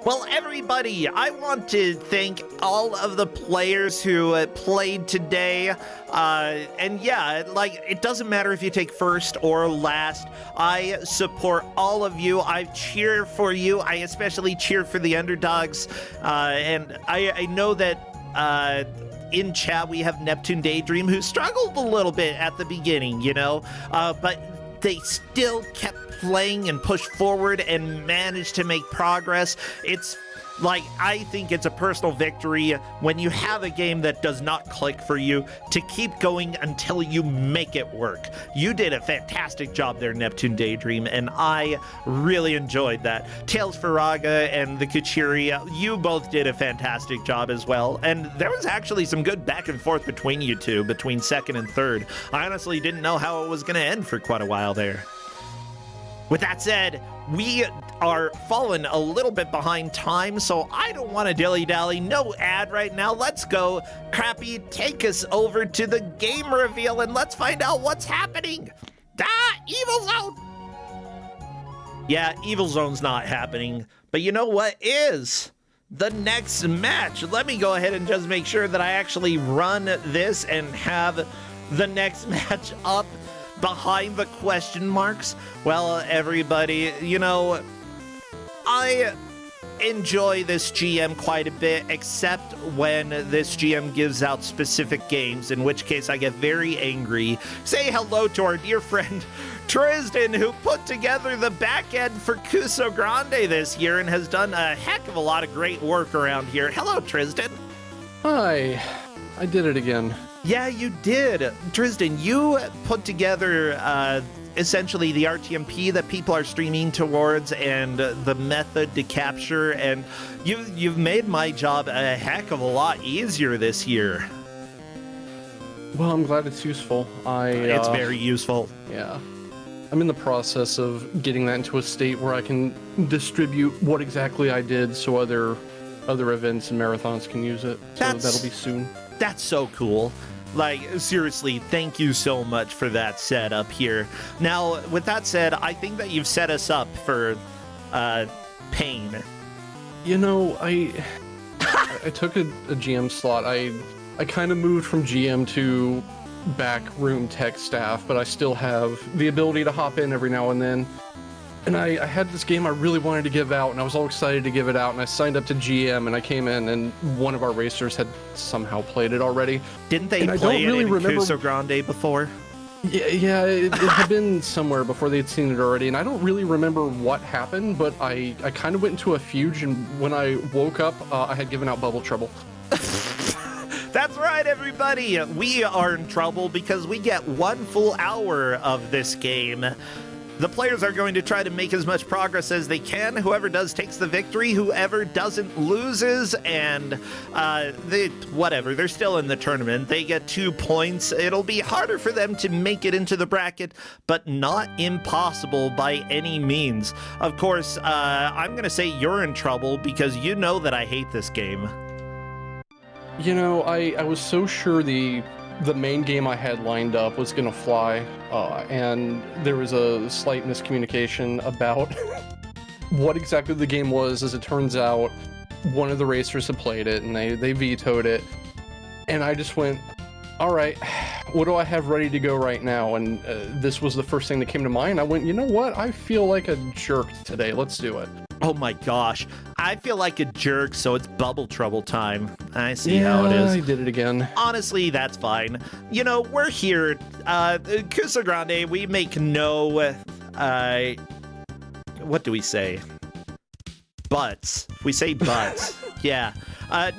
Well, everybody, I want to thank all of the players who played today. And yeah, like, it doesn't matter if you take first or last. I support all of you. I cheer for you. I especially cheer for the underdogs. And I know that in chat we have Neptune Daydream, who struggled a little bit at the beginning, you know, but they still kept playing and pushed forward and managed to make progress. It's like, I think it's a personal victory when you have a game that does not click for you to keep going until you make it work. You did a fantastic job there, Neptune Daydream, and I really enjoyed that. Tails Faraga and the Kuchiri, you both did a fantastic job as well, and there was actually some good back and forth between you two, between second and third. I honestly didn't know how it was going to end for quite a while there. With that said, we are falling a little bit behind time, so I don't want to dilly-dally. No ad right now. Let's go. Crappy, take us over to the game reveal and let's find out what's happening. Evil Zone! Yeah, Evil Zone's not happening, but you know what is? The next match. Let me go ahead and just make sure that I actually run this and have the next match up behind the question marks. Well, everybody, you know, I enjoy this GM quite a bit, except when this GM gives out specific games, in which case I get very angry. Say hello to our dear friend Tristan, who put together the back end for Kusogrand8 this year and has done a heck of a lot of great work around here. Hello, Tristan. Hi, I did it again. Yeah, you did. Tristan, you put together essentially the RTMP that people are streaming towards and the method to capture, and you've made my job a heck of a lot easier this year. Well, I'm glad it's useful. It's very useful. Yeah. I'm in the process of getting that into a state where I can distribute what exactly I did so other events and marathons can use it. So that'll be soon. That's so cool. Like, seriously, thank you so much for that setup here. Now, with that said, I think that you've set us up for pain. You know, I took a GM slot. I kind of moved from GM to back room tech staff, but I still have the ability to hop in every now and then. And I had this game I really wanted to give out, and I was all excited to give it out, and I signed up to GM, and I came in, and one of our racers had somehow played it already. Didn't they play it in Kusogrand8 before? Yeah, it had been somewhere before they'd seen it already, and I don't really remember what happened, but I kind of went into a fugue, and when I woke up, I had given out Bubble Trouble. That's right, everybody! We are in trouble because we get 1 full hour of this game. The players are going to try to make as much progress as they can. Whoever does takes the victory. Whoever doesn't loses, and whatever. They're still in the tournament. They get 2 points. It'll be harder for them to make it into the bracket, but not impossible by any means. Of course, I'm going to say you're in trouble because you know that I hate this game. You know, I was so sure the main game I had lined up was gonna fly, and there was a slight miscommunication about what exactly the game was. As it turns out, one of the racers had played it, and they vetoed it, and I just went, all right, what do I have ready to go right now? And this was the first thing that came to mind. I went, you know what? I feel like a jerk today. Let's do it. Oh my gosh, I feel like a jerk, so it's Bubble Trouble time. I see how it is. I did it again. Honestly, that's fine. You know, we're here. Kusogrand8, we make no, what do we say? Butts. We say butts. Yeah.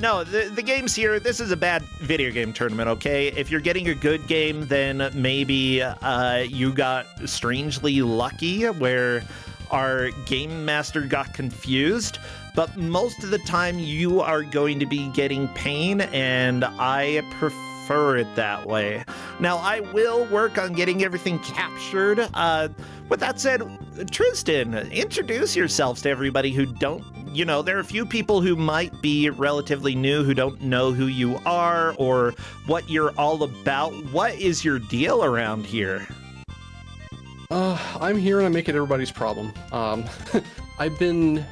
No, the game's here. This is a bad video game tournament, okay? If you're getting a good game, then maybe you got strangely lucky where our game master got confused, but most of the time you are going to be getting pain, and I prefer it that way. Now, I will work on getting everything captured. With that said, Tristan, introduce yourselves to everybody who don't, you know, there are a few people who might be relatively new who don't know who you are or what you're all about. What is your deal around here? I'm here and I make it everybody's problem. I've been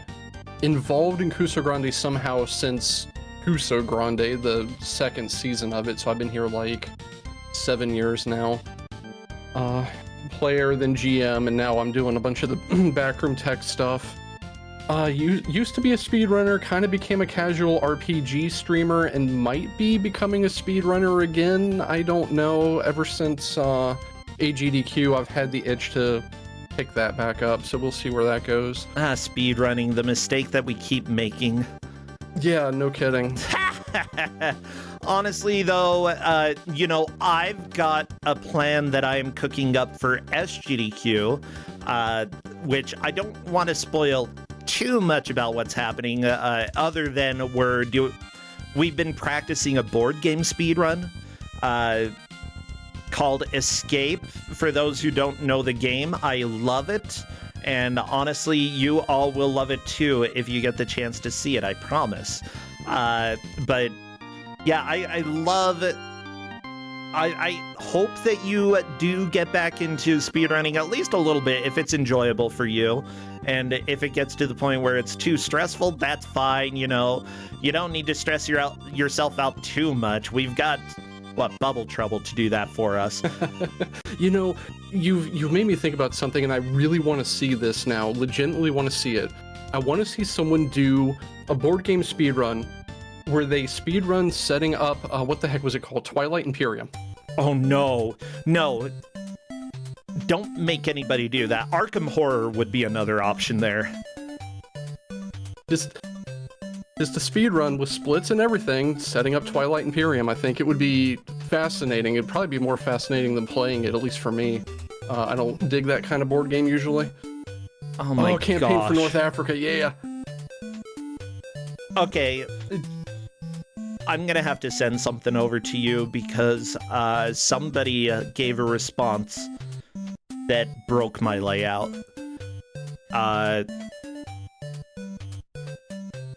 involved in Kusogrand8 somehow since Kusogrand8, the second season of it, so I've been here like 7 years now. Player, then GM, and now I'm doing a bunch of the backroom tech stuff. Used to be a speedrunner, kind of became a casual RPG streamer, and might be becoming a speedrunner again. I don't know. Ever since AGDQ, I've had the itch to pick that back up, so we'll see where that goes. Speedrunning, the mistake that we keep making. Yeah, no kidding. Honestly, though, I've got a plan that I am cooking up for SGDQ, which I don't want to spoil too much about what's happening, other than we've been practicing a board game speedrun called Escape. For those who don't know the game, I love it. And honestly, you all will love it too if you get the chance to see it, I promise. But yeah, I love it. I hope that you do get back into speedrunning at least a little bit if it's enjoyable for you. And if it gets to the point where it's too stressful, that's fine, you know. You don't need to stress yourself out too much. We've got, Bubble Trouble to do that for us. You know, you've made me think about something, and I really want to see this now. Legitimately want to see it. I want to see someone do a board game speedrun where they speedrun setting up, what the heck was it called? Twilight Imperium. Oh, no. Don't make anybody do that. Arkham Horror would be another option there. Just the speedrun with splits and everything, setting up Twilight Imperium. I think it would be fascinating. It'd probably be more fascinating than playing it, at least for me. I don't dig that kind of board game usually. Oh my gosh. Campaign for North Africa, yeah. Okay. I'm gonna have to send something over to you because somebody gave a response that broke my layout.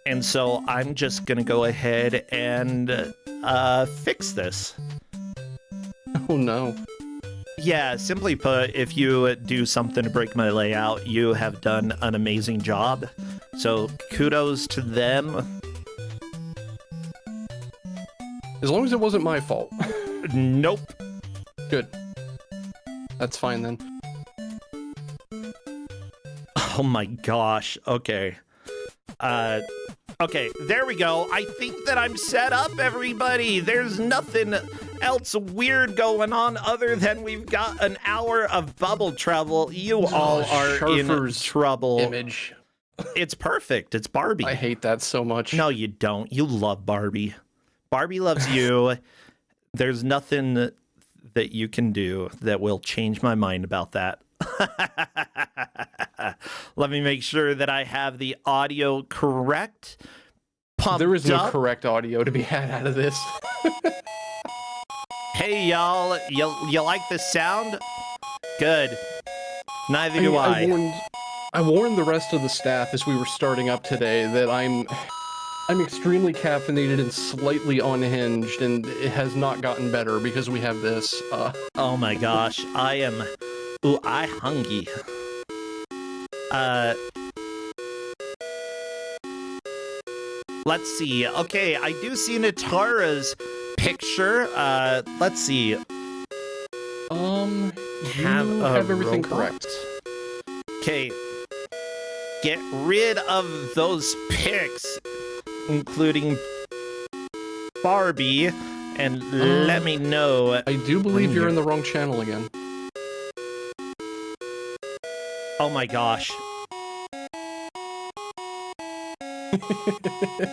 And so I'm just gonna go ahead and fix this. Oh no. Yeah, simply put, if you do something to break my layout, you have done an amazing job. So kudos to them. As long as it wasn't my fault. Nope. Good. That's fine then. Oh my gosh. Okay. Okay, there we go. I think that I'm set up, everybody. There's nothing else weird going on other than we've got an hour of bubble trouble. You all are in trouble. Image. It's perfect. It's Barbie. I hate that so much. No, you don't. You love Barbie. Barbie loves you. There's nothing that you can do that will change my mind about that. Let me make sure that I have the audio correct. There is no correct audio to be had out of this. Hey, y'all. You like the sound? Good. Neither do I. I warned the rest of the staff as we were starting up today that I'm extremely caffeinated and slightly unhinged, and it has not gotten better because we have this. Oh my gosh, I am. Ooh, I hungry. Let's see. Okay, I do see Natara's picture. Let's see. You have everything correct. Okay. Get rid of those pics, including Barbie, and let me know. I do believe you're in the wrong channel again. Oh my gosh.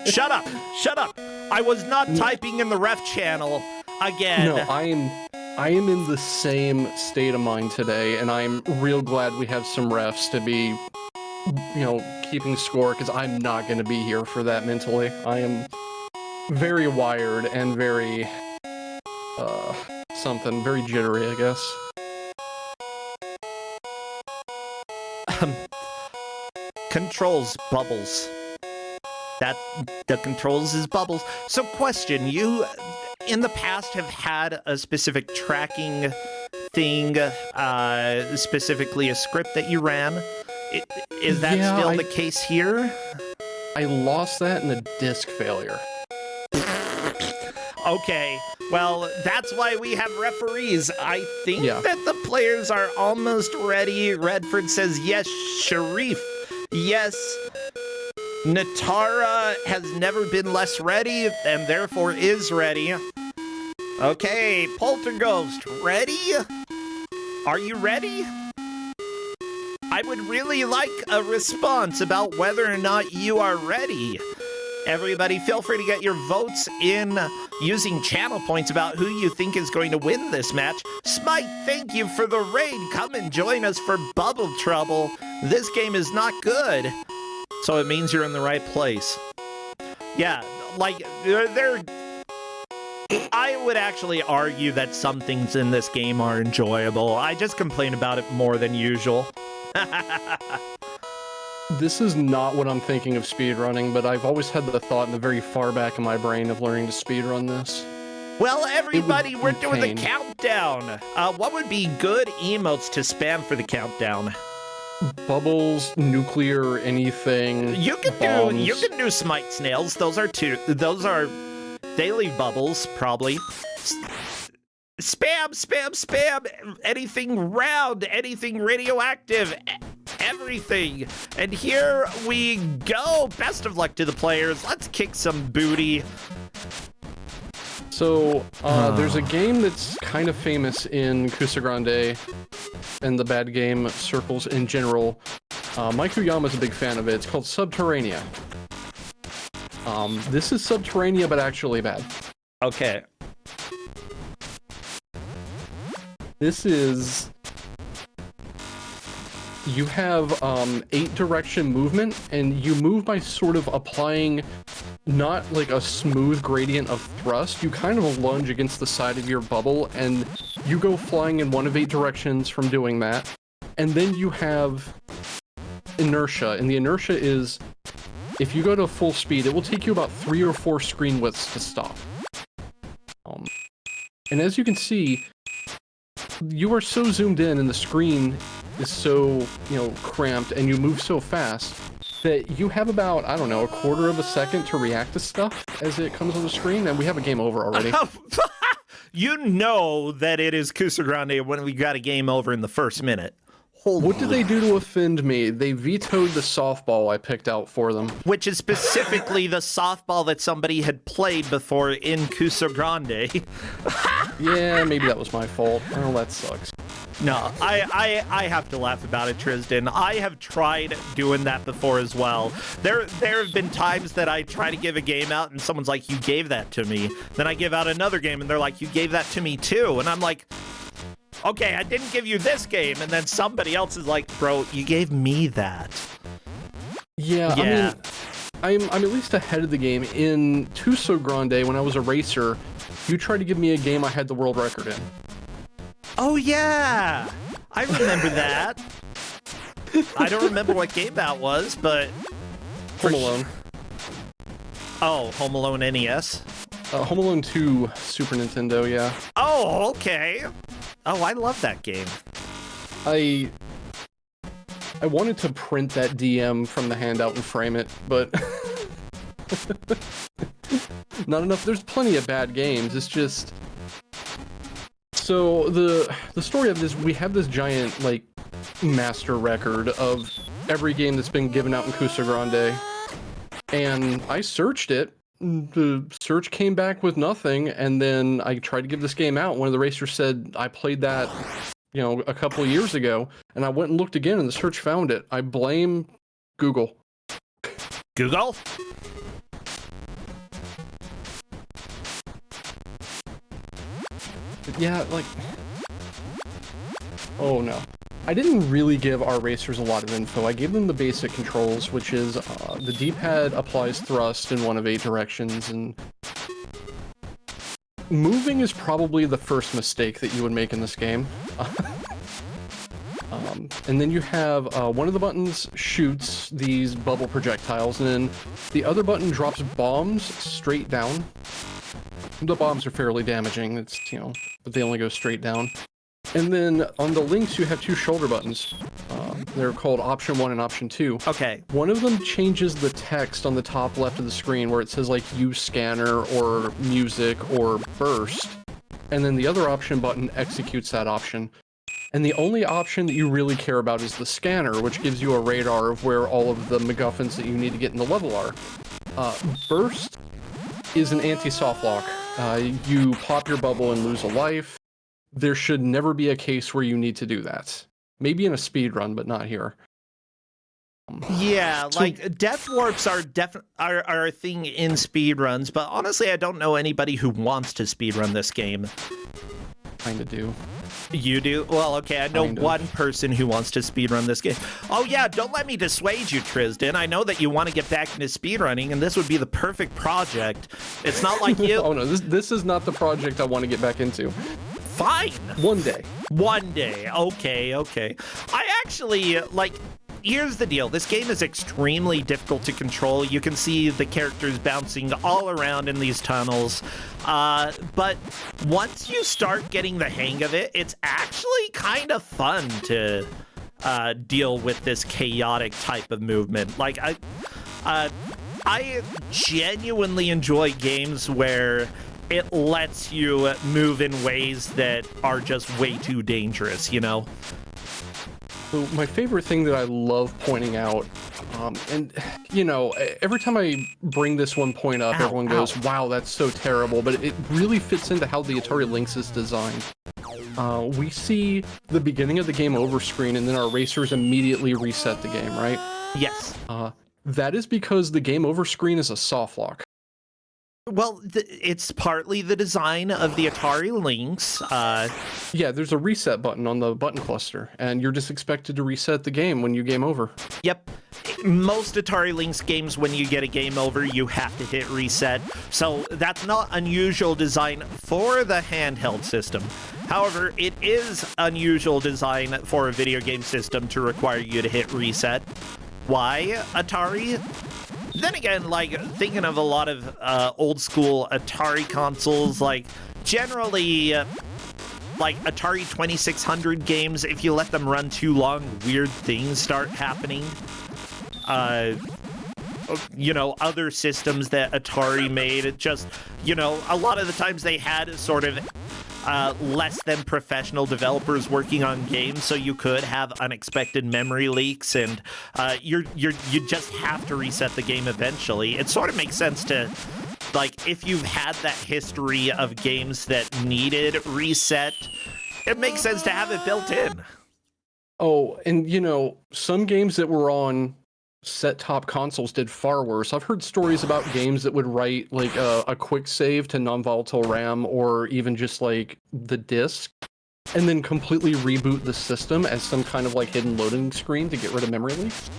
Shut up! Shut up! I was not typing in the ref channel again. No, I am in the same state of mind today, and I'm real glad we have some refs to be, keeping score, because I'm not going to be here for that mentally. I am very wired and very, very jittery, I guess. Controls bubbles. The controls is bubbles. So question, you in the past have had a specific tracking thing, specifically a script that you ran. Is that still the case here? I lost that in a disc failure. Okay, well, that's why we have referees. I think Yeah. that the players are almost ready. Redford says yes. Sharif, yes. Natara has never been less ready and therefore is ready. Okay, Polterghost, ready? Are you ready? I would really like a response about whether or not you are ready. Everybody, feel free to get your votes in using channel points about who you think is going to win this match. Smite, thank you for the raid. Come and join us for Bubble Trouble. This game is not good, so it means you're in the right place. Yeah, like, I would actually argue that some things in this game are enjoyable. I just complain about it more than usual. This is not what I'm thinking of speedrunning, but I've always had the thought in the very far back of my brain of learning to speedrun this. Well, everybody, we're doing the countdown. What would be good emotes to spam for the countdown? Bubbles, nuclear, anything. You can do smite snails. Those are daily bubbles, probably. Spam, spam, spam. Anything round, anything radioactive. Everything. And here we go. Best of luck to the players. Let's kick some booty. So, there's a game that's kind of famous in Kusogrand8 and the bad game circles in general. Mike Uyama's a big fan of it. It's called Subterranea. This is Subterranea, but actually bad. Okay. This is... You have 8 direction movement, and you move by sort of applying not like a smooth gradient of thrust. You kind of lunge against the side of your bubble, and you go flying in one of 8 directions from doing that. And then you have inertia, and the inertia is, if you go to full speed, it will take you about 3 or 4 screen widths to stop. And as you can see, you are so zoomed in and the screen is so, cramped, and you move so fast that you have about, I don't know, a quarter of a second to react to stuff as it comes on the screen, and we have a game over already. You know that it is Kusogrand8 when we got a game over in the first minute. What did they do to offend me? They vetoed the softball I picked out for them. Which is specifically the softball that somebody had played before in Kusogrand8. Yeah, maybe that was my fault. Oh, that sucks. No, I have to laugh about it, Tristan. I have tried doing that before as well. There have been times that I try to give a game out and someone's like, you gave that to me. Then I give out another game and they're like, you gave that to me too. And I'm like, okay, I didn't give you this game. And then somebody else is like, bro, you gave me that. Yeah. I mean, I'm at least ahead of the game. In Kusogrand8, when I was a racer, you tried to give me a game I had the world record in. Oh, yeah. I remember that. I don't remember what game that was, but... Home Alone. Oh, Home Alone NES? Home Alone 2, Super Nintendo, yeah. Oh, okay. Oh, I love that game. I wanted to print that DM from the handout and frame it, but... not enough. There's plenty of bad games. It's just... So, the story of this, we have this giant, master record of every game that's been given out in Kusogrand8. And I searched it. The search came back with nothing, and then I tried to give this game out. One of the racers said, I played that, a couple of years ago, and I went and looked again, and the search found it. I blame Google. Google? Yeah, oh no. I didn't really give our racers a lot of info. I gave them the basic controls, which is the D-pad applies thrust in one of 8 directions, and moving is probably the first mistake that you would make in this game. And then you have one of the buttons shoots these bubble projectiles, and then the other button drops bombs straight down. The bombs are fairly damaging, it's, but they only go straight down. And then on the Lynx, you have 2 shoulder buttons. They're called Option 1 and Option 2. Okay. One of them changes the text on the top left of the screen where it says like use scanner or music or burst. And then the other option button executes that option. And the only option that you really care about is the scanner, which gives you a radar of where all of the MacGuffins that you need to get in the level are. Burst is an anti-soft lock. You pop your bubble and lose a life. There should never be a case where you need to do that. Maybe in a speed run, but not here. Yeah, like death warps are a thing in speedruns, but honestly, I don't know anybody who wants to speedrun this game. Kinda do. You do? Well, okay, I know one person who wants to speedrun this game. Oh yeah, don't let me dissuade you, Tristan. I know that you want to get back into speedrunning, and this would be the perfect project. It's not like you... Oh no, this is not the project I want to get back into. Fine. One day. One day. Okay. I actually, like... Here's the deal. This game is extremely difficult to control. You can see the characters bouncing all around in these tunnels. But once you start getting the hang of it, it's actually kind of fun to deal with this chaotic type of movement. Like, I genuinely enjoy games where it lets you move in ways that are just way too dangerous, you know? So my favorite thing that I love pointing out, and you know, every time I bring this one point up, everyone goes, wow, that's so terrible, but it really fits into how the Atari Lynx is designed. We see the beginning of the game over screen, and then our racers immediately reset the game, right? Yes. That is because the game over screen is a soft lock. Well, it's partly the design of the Atari Lynx. Yeah, there's a reset button on the button cluster, and you're just expected to reset the game when you game over. Yep. Most Atari Lynx games, when you get a game over, you have to hit reset. So that's not unusual design for the handheld system. However, it is unusual design for a video game system to require you to hit reset. Why, Atari? Then again, like, thinking of a lot of old school Atari consoles, like, generally, like, Atari 2600 games, if you let them run too long, weird things start happening. You know, other systems that Atari made, it just, you know, a lot of the times they had sort of less than professional developers working on games, so you could have unexpected memory leaks, and you just have to reset the game eventually. It sort of makes sense to, like, if you've had that history of games that needed reset, it makes sense to have it built in. Oh, and you know, some games that were on set-top consoles did far worse. I've heard stories about games that would write like a quick save to non-volatile RAM or even just like the disk and then completely reboot the system as some kind of like hidden loading screen to get rid of memory leaks.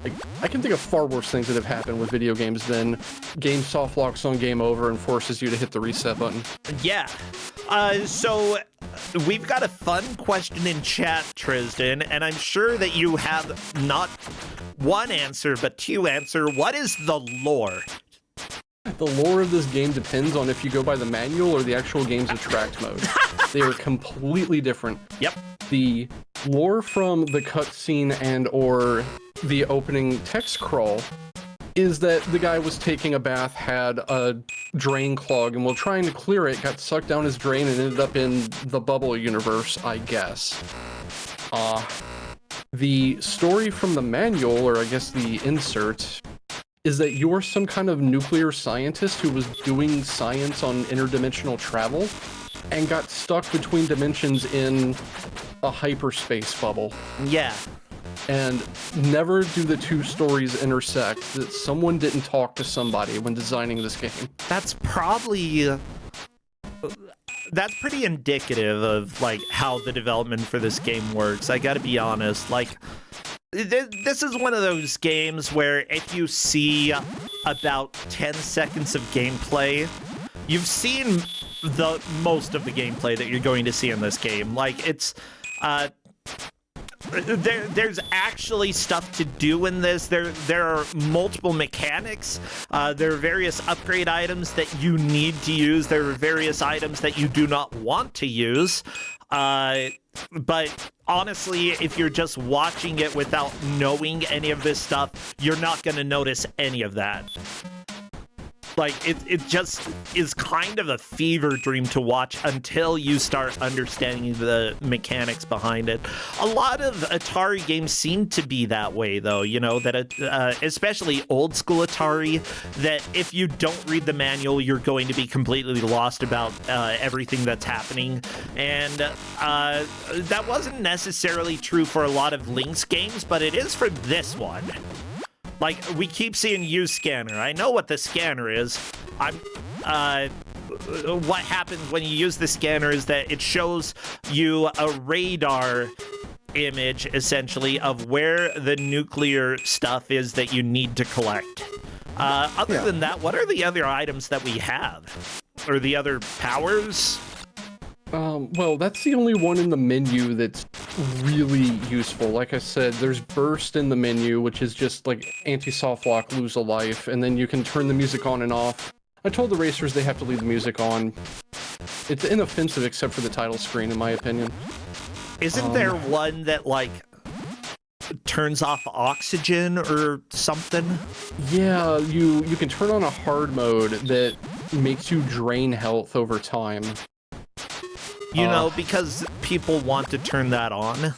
Like, I can think of far worse things that have happened with video games than game soft locks on game over and forces you to hit the reset button. Yeah. So we've got a fun question in chat, Tristan, and I'm sure that you have not one answer, but two answer. What is the lore? The lore of this game depends on if you go by the manual or the actual game's attract mode. They are completely different. Yep. The lore from the cutscene and or the opening text crawl is that the guy was taking a bath, had a drain clog, and while trying to clear it, got sucked down his drain and ended up in the bubble universe, I guess. The story from the manual, or I guess the insert, is that you're some kind of nuclear scientist who was doing science on interdimensional travel and got stuck between dimensions in a hyperspace bubble. Yeah. And never do the two stories intersect, that someone didn't talk to somebody when designing this game. That's probably... That's pretty indicative of, like, how the development for this game works. I gotta be honest, like... This is one of those games where if you see about 10 seconds of gameplay, you've seen the most of the gameplay that you're going to see in this game. Like, it's... There's actually stuff to do in this. There are multiple mechanics. There are various upgrade items that you need to use. There are various items that you do not want to use. But honestly, if you're just watching it without knowing any of this stuff, you're not going to notice any of that. Like, it just is kind of a fever dream to watch until you start understanding the mechanics behind it. A lot of Atari games seem to be that way, though, you know, that especially old school Atari, that if you don't read the manual, you're going to be completely lost about everything that's happening. And that wasn't necessarily true for a lot of Lynx games, but it is for this one. Like, we keep seeing use scanner. I know what the scanner is. What happens when you use the scanner is that it shows you a radar image, essentially, of where the nuclear stuff is that you need to collect. Other than that, what are the other items that we have? Or the other powers? Well, that's the only one in the menu that's really useful. Like I said, there's burst in the menu, which is just like anti-soft lock, lose a life, and then you can turn the music on and off. I told the racers they have to leave the music on. It's inoffensive except for the title screen, in my opinion. Isn't there one that, like, turns off oxygen or something? Yeah, you can turn on a hard mode that makes you drain health over time. You know, because people want to turn that on.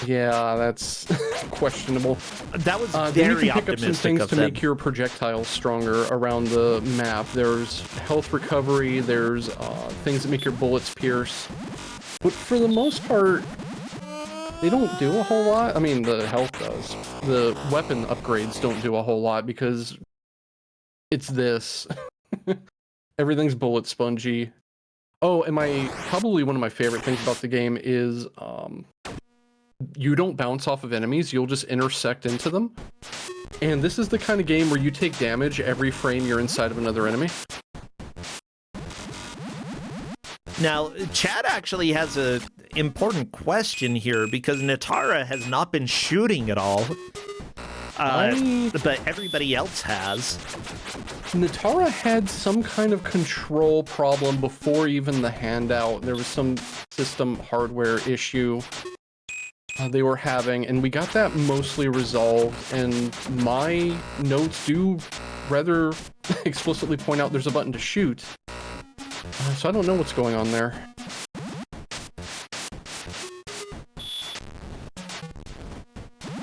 Yeah, that's questionable. That was then very you can pick up some things to make your projectiles stronger around the map. There's health recovery, there's things that make your bullets pierce. But for the most part, they don't do a whole lot. I mean, the health does. The weapon upgrades don't do a whole lot because it's this. Everything's bullet spongy. Oh, and probably one of my favorite things about the game is you don't bounce off of enemies, you'll just intersect into them. And this is the kind of game where you take damage every frame you're inside of another enemy. Now, Chad actually has an important question here because Natara has not been shooting at all. But everybody else has. Natara had some kind of control problem before even the handout. There was some system hardware issue they were having, and we got that mostly resolved, and my notes do rather explicitly point out there's a button to shoot. So I don't know what's going on there.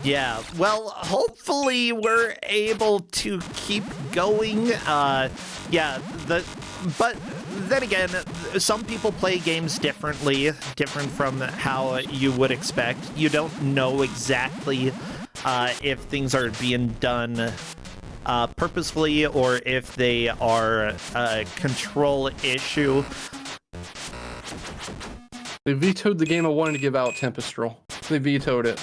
Yeah, well, hopefully we're able to keep going. But then again, some people play games differently, different from how you would expect. You don't know exactly if things are being done purposefully or if they are a control issue. They vetoed the game I wanted to give out, Tempestral. They vetoed it.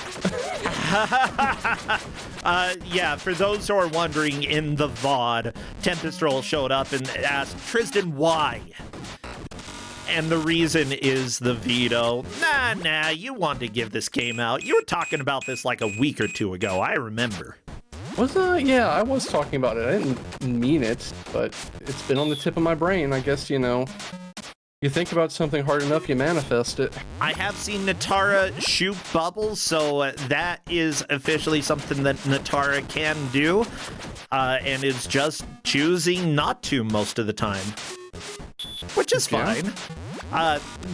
Yeah, for those who are wondering, in the VOD, Tempestral showed up and asked, Tristan, why? And the reason is the veto. Nah, you wanted to give this game out. You were talking about this like a week or two ago, I remember. Yeah, I was talking about it. I didn't mean it, but it's been on the tip of my brain. I guess, you know, you think about something hard enough, you manifest it. I have seen Natara shoot bubbles, so that is officially something that Natara can do, and is just choosing not to most of the time, which is fine.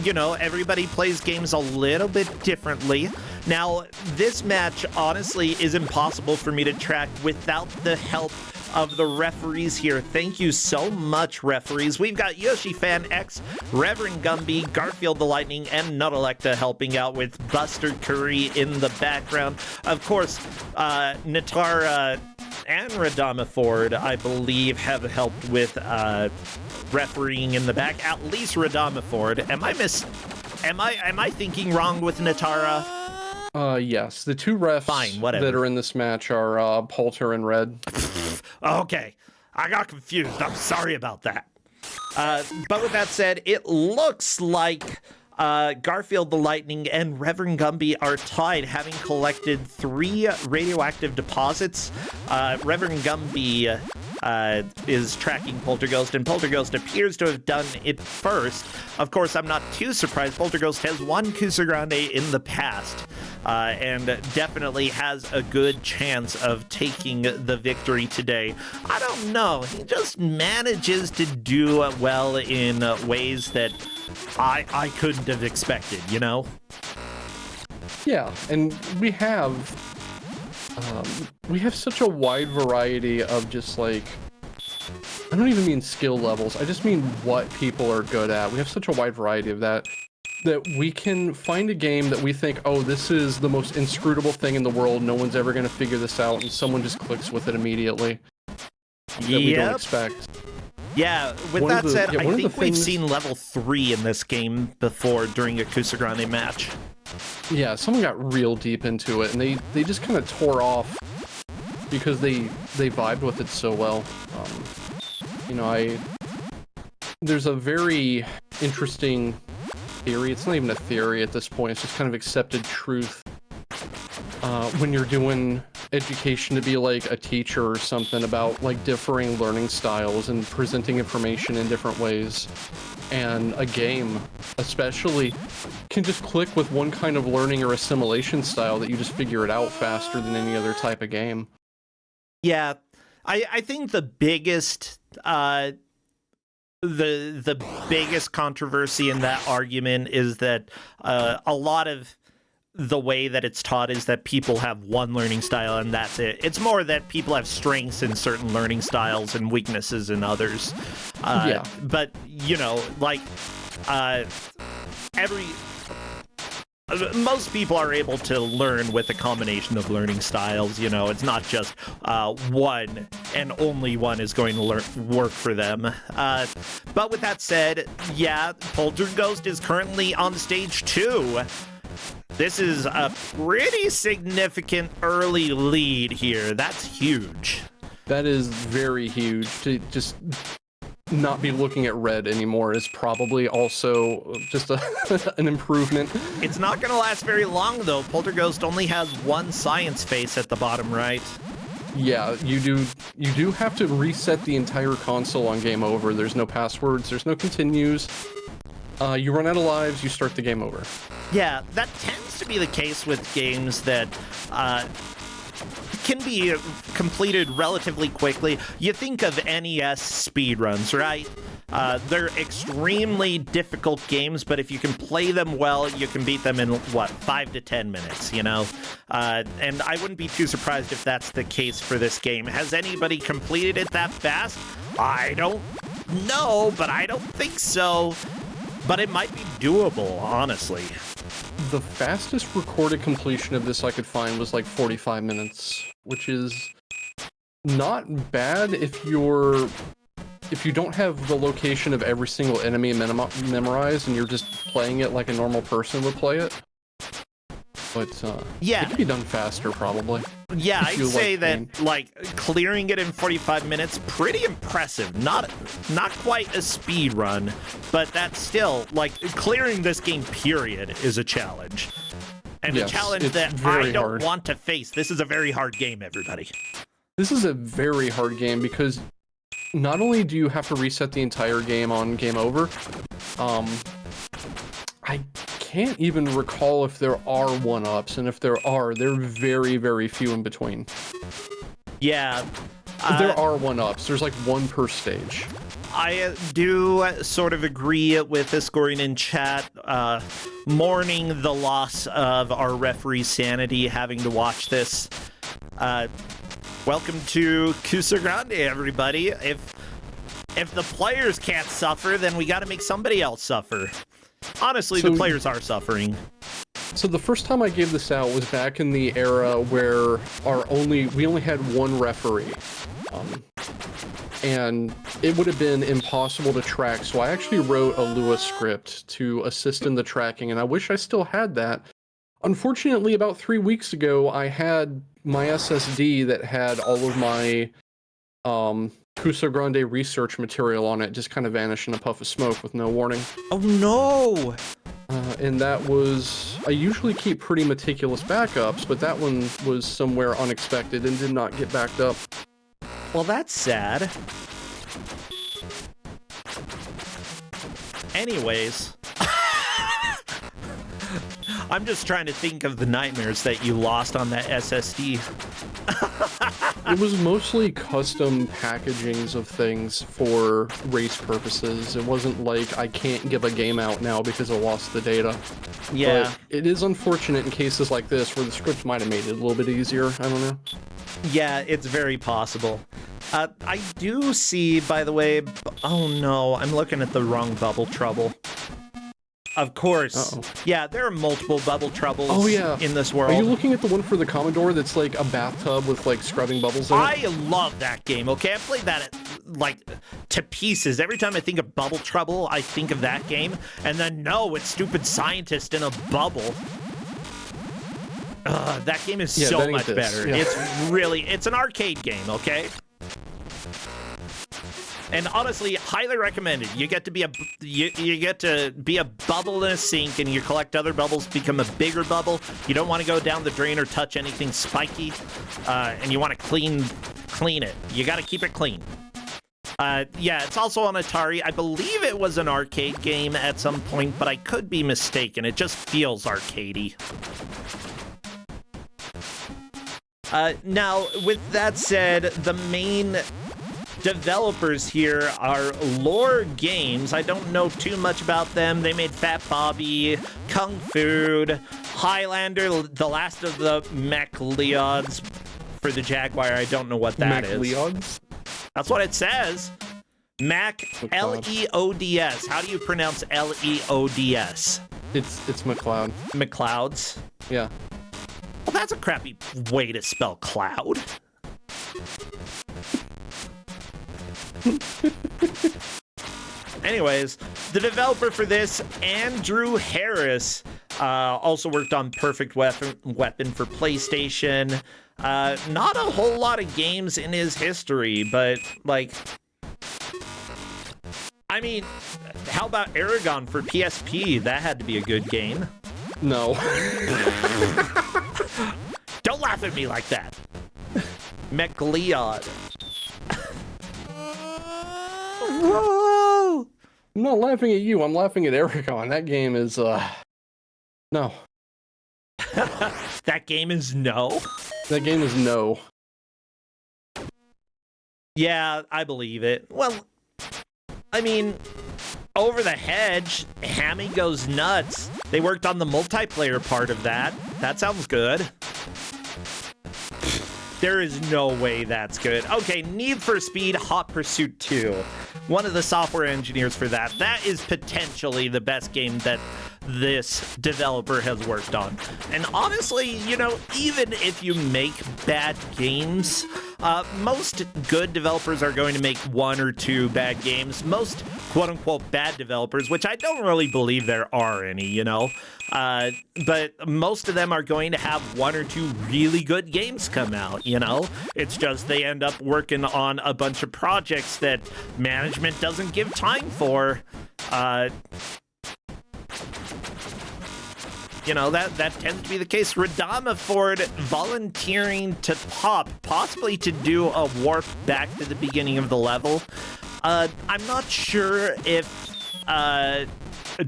You know, everybody plays games a little bit differently. Now, this match, honestly, is impossible for me to track without the help of the referees here. Thank you so much, referees. We've got Yoshi Fan X, Reverend Gumby, Garfield the Lightning, and Nuttalecta helping out with Buster Curry in the background. Of course, Natara and Radama Ford, I believe, have helped with refereeing in the back. At least Radama Ford. Am I thinking wrong with Natara? Yes. The two refs that are in this match are Poulter and Red. Okay, I got confused. I'm sorry about that. But with that said, it looks like Garfield the Lightning and Reverend Gumby are tied, having collected 3 radioactive deposits. Reverend Gumby is tracking Polterghost, and Polterghost appears to have done it first. Of course, I'm not too surprised. Polterghost has won Kusogrand8 in the past, and definitely has a good chance of taking the victory today. I don't know. He just manages to do well in ways that I couldn't have expected, you know? Yeah, and we have such a wide variety of just like, I don't even mean skill levels, I just mean what people are good at. We have such a wide variety of that we can find a game that we think, oh, this is the most inscrutable thing in the world, no one's ever going to figure this out, and someone just clicks with it immediately that we don't expect. Yeah, with that said, I think we've seen level 3 in this game before during a Kusogrand8 match. Yeah, someone got real deep into it, and they just kind of tore off because they vibed with it so well. You know, there's a very interesting theory. It's not even a theory at this point. It's just kind of accepted truth. When you're doing education to be like a teacher or something, about like differing learning styles and presenting information in different ways. And a game, especially, can just click with one kind of learning or assimilation style that you just figure it out faster than any other type of game. Yeah, I think the biggest the biggest controversy in that argument is that a lot of the way that it's taught is that people have one learning style and that's it. It's more that people have strengths in certain learning styles and weaknesses in others. Yeah. But, you know, like, most people are able to learn with a combination of learning styles, you know. It's not just one and only one is going to work for them. But with that said, yeah, Polterghost is currently on stage 2. This is a pretty significant early lead here. That's huge. That is very huge. To just not be looking at red anymore is probably also just an improvement. It's not going to last very long, though. Polterghost only has one science face at the bottom right. Yeah, you do have to reset the entire console on game over. There's no passwords, there's no continues. You run out of lives, you start the game over. Yeah, that tends to be the case with games that can be completed relatively quickly. You think of NES speedruns, right? They're extremely difficult games, but if you can play them well, you can beat them in, what, 5 to 10 minutes, you know? And I wouldn't be too surprised if that's the case for this game. Has anybody completed it that fast? I don't know, but I don't think so. But it might be doable, honestly. The fastest recorded completion of this I could find was like 45 minutes, which is not bad if you don't have the location of every single enemy memorized and you're just playing it like a normal person would play it. But yeah, it could be done faster, probably. Yeah, I'd say that like clearing it in 45 minutes, pretty impressive. Not quite a speed run, but that's still like clearing this game. Period is a challenge, and a challenge that I don't want to face. This is a very hard game, everybody. This is a very hard game because not only do you have to reset the entire game on game over, I can't even recall if there are one-ups, and if there are, they're very, very few in between. Yeah. There are one-ups. There's like one per stage. I do sort of agree with the scoring in chat, mourning the loss of our referee's sanity having to watch this. Welcome to Kusogrand8, everybody. If the players can't suffer, then we gotta make somebody else suffer. Honestly, the players are suffering. So the first time I gave this out was back in the era where we only had one referee. And it would have been impossible to track, so I actually wrote a Lua script to assist in the tracking, and I wish I still had that. Unfortunately, about 3 weeks ago, I had my SSD that had all of my Kusogrand8 research material on it just kind of vanish in a puff of smoke with no warning. Oh no! And that was... I usually keep pretty meticulous backups, but that one was somewhere unexpected and did not get backed up. Well, that's sad. Anyways, I'm just trying to think of the nightmares that you lost on that SSD. It was mostly custom packagings of things for race purposes. It wasn't like I can't give a game out now because I lost the data. Yeah. But it is unfortunate in cases like this where the script might have made it a little bit easier. I don't know. Yeah, it's very possible. I do see, by the way, oh no, I'm looking at the wrong Bubble Trouble. Of course. Yeah, there are multiple Bubble Troubles in this world. Are you looking at the one for the Commodore that's like a bathtub with like scrubbing bubbles in it? I love that game, okay? I played that like to pieces. Every time I think of Bubble Trouble, I think of that game. And then no, it's stupid scientist in a bubble. That game is so much better. Yeah. It's an arcade game, okay? And honestly, highly recommended. You get to be a bubble in a sink, and you collect other bubbles, become a bigger bubble. You don't want to go down the drain or touch anything spiky, and you want to clean it. You got to keep it clean. Yeah, it's also on Atari. I believe it was an arcade game at some point, but I could be mistaken. It just feels arcadey. Now, with that said, the main developers here are Lore Games. I don't know too much about them. They made Fat Bobby, Kung Food, Highlander, the last of the Mech Leods for the Jaguar. I don't know what that is. Mech Leods? That's what it says. Mac L-E-O-D-S. How do you pronounce L-E-O-D-S? It's McLeod. McLeods? Yeah. Well, that's a crappy way to spell cloud. Anyways, the developer for this, Andrew Harris, also worked on Perfect Weapon for PlayStation. Not a whole lot of games in his history, but, like, I mean, how about Aragon for PSP? That had to be a good game. No. Don't laugh at me like that. McLeod. Whoa! I'm not laughing at you. I'm laughing at Aragon. That game is, no. That game is no? That game is no. Yeah, I believe it. Well, I mean, Over the Hedge, Hammy Goes Nuts. They worked on the multiplayer part of that. That sounds good. There is no way that's good. Okay, Need for Speed Hot Pursuit 2. One of the software engineers for that. That is potentially the best game that this developer has worked on. And honestly, you know, even if you make bad games, most good developers are going to make one or two bad games. Most quote-unquote bad developers, which I don't really believe there are any, you know, but most of them are going to have one or two really good games come out, you know? It's just they end up working on a bunch of projects that management doesn't give time for. You know, that tends to be the case. Radama Ford volunteering to Pop, possibly to do a warp back to the beginning of the level. I'm not sure if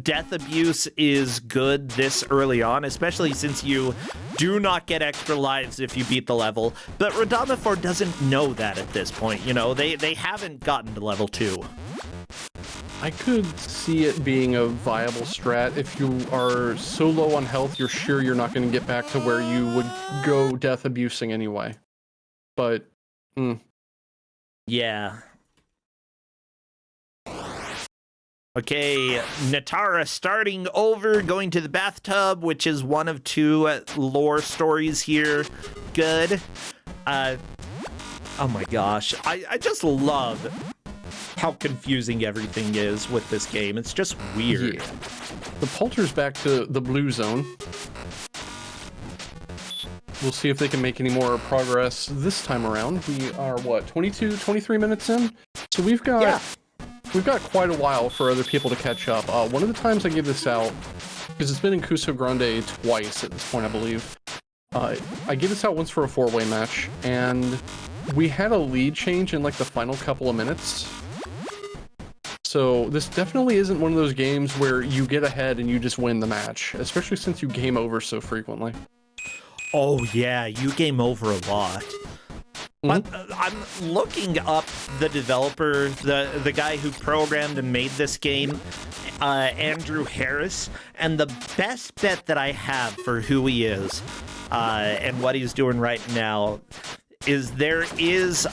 death abuse is good this early on, especially since you do not get extra lives if you beat the level. But Radama Ford doesn't know that at this point, you know? They haven't gotten to level 2. I could see it being a viable strat if you are so low on health you're sure you're not going to get back to where you would go death abusing anyway. But, yeah. Okay, Natara starting over, going to the bathtub, which is one of two lore stories here. Good. Oh my gosh. I just love how confusing everything is with this game. It's just weird. Yeah. The Poulter's back to the blue zone. We'll see if they can make any more progress this time around. We are, what, 23 minutes in? So we've got quite a while for other people to catch up. One of the times I gave this out, because it's been in Kusogrand8 twice at this point, I believe. I gave this out once for a 4-way match, and we had a lead change in like the final couple of minutes. So this definitely isn't one of those games where you get ahead and you just win the match, especially since you game over so frequently. Oh yeah, you game over a lot. But I'm looking up the developer, the guy who programmed and made this game, Andrew Harris, and the best bet that I have for who he is and what he's doing right now is there is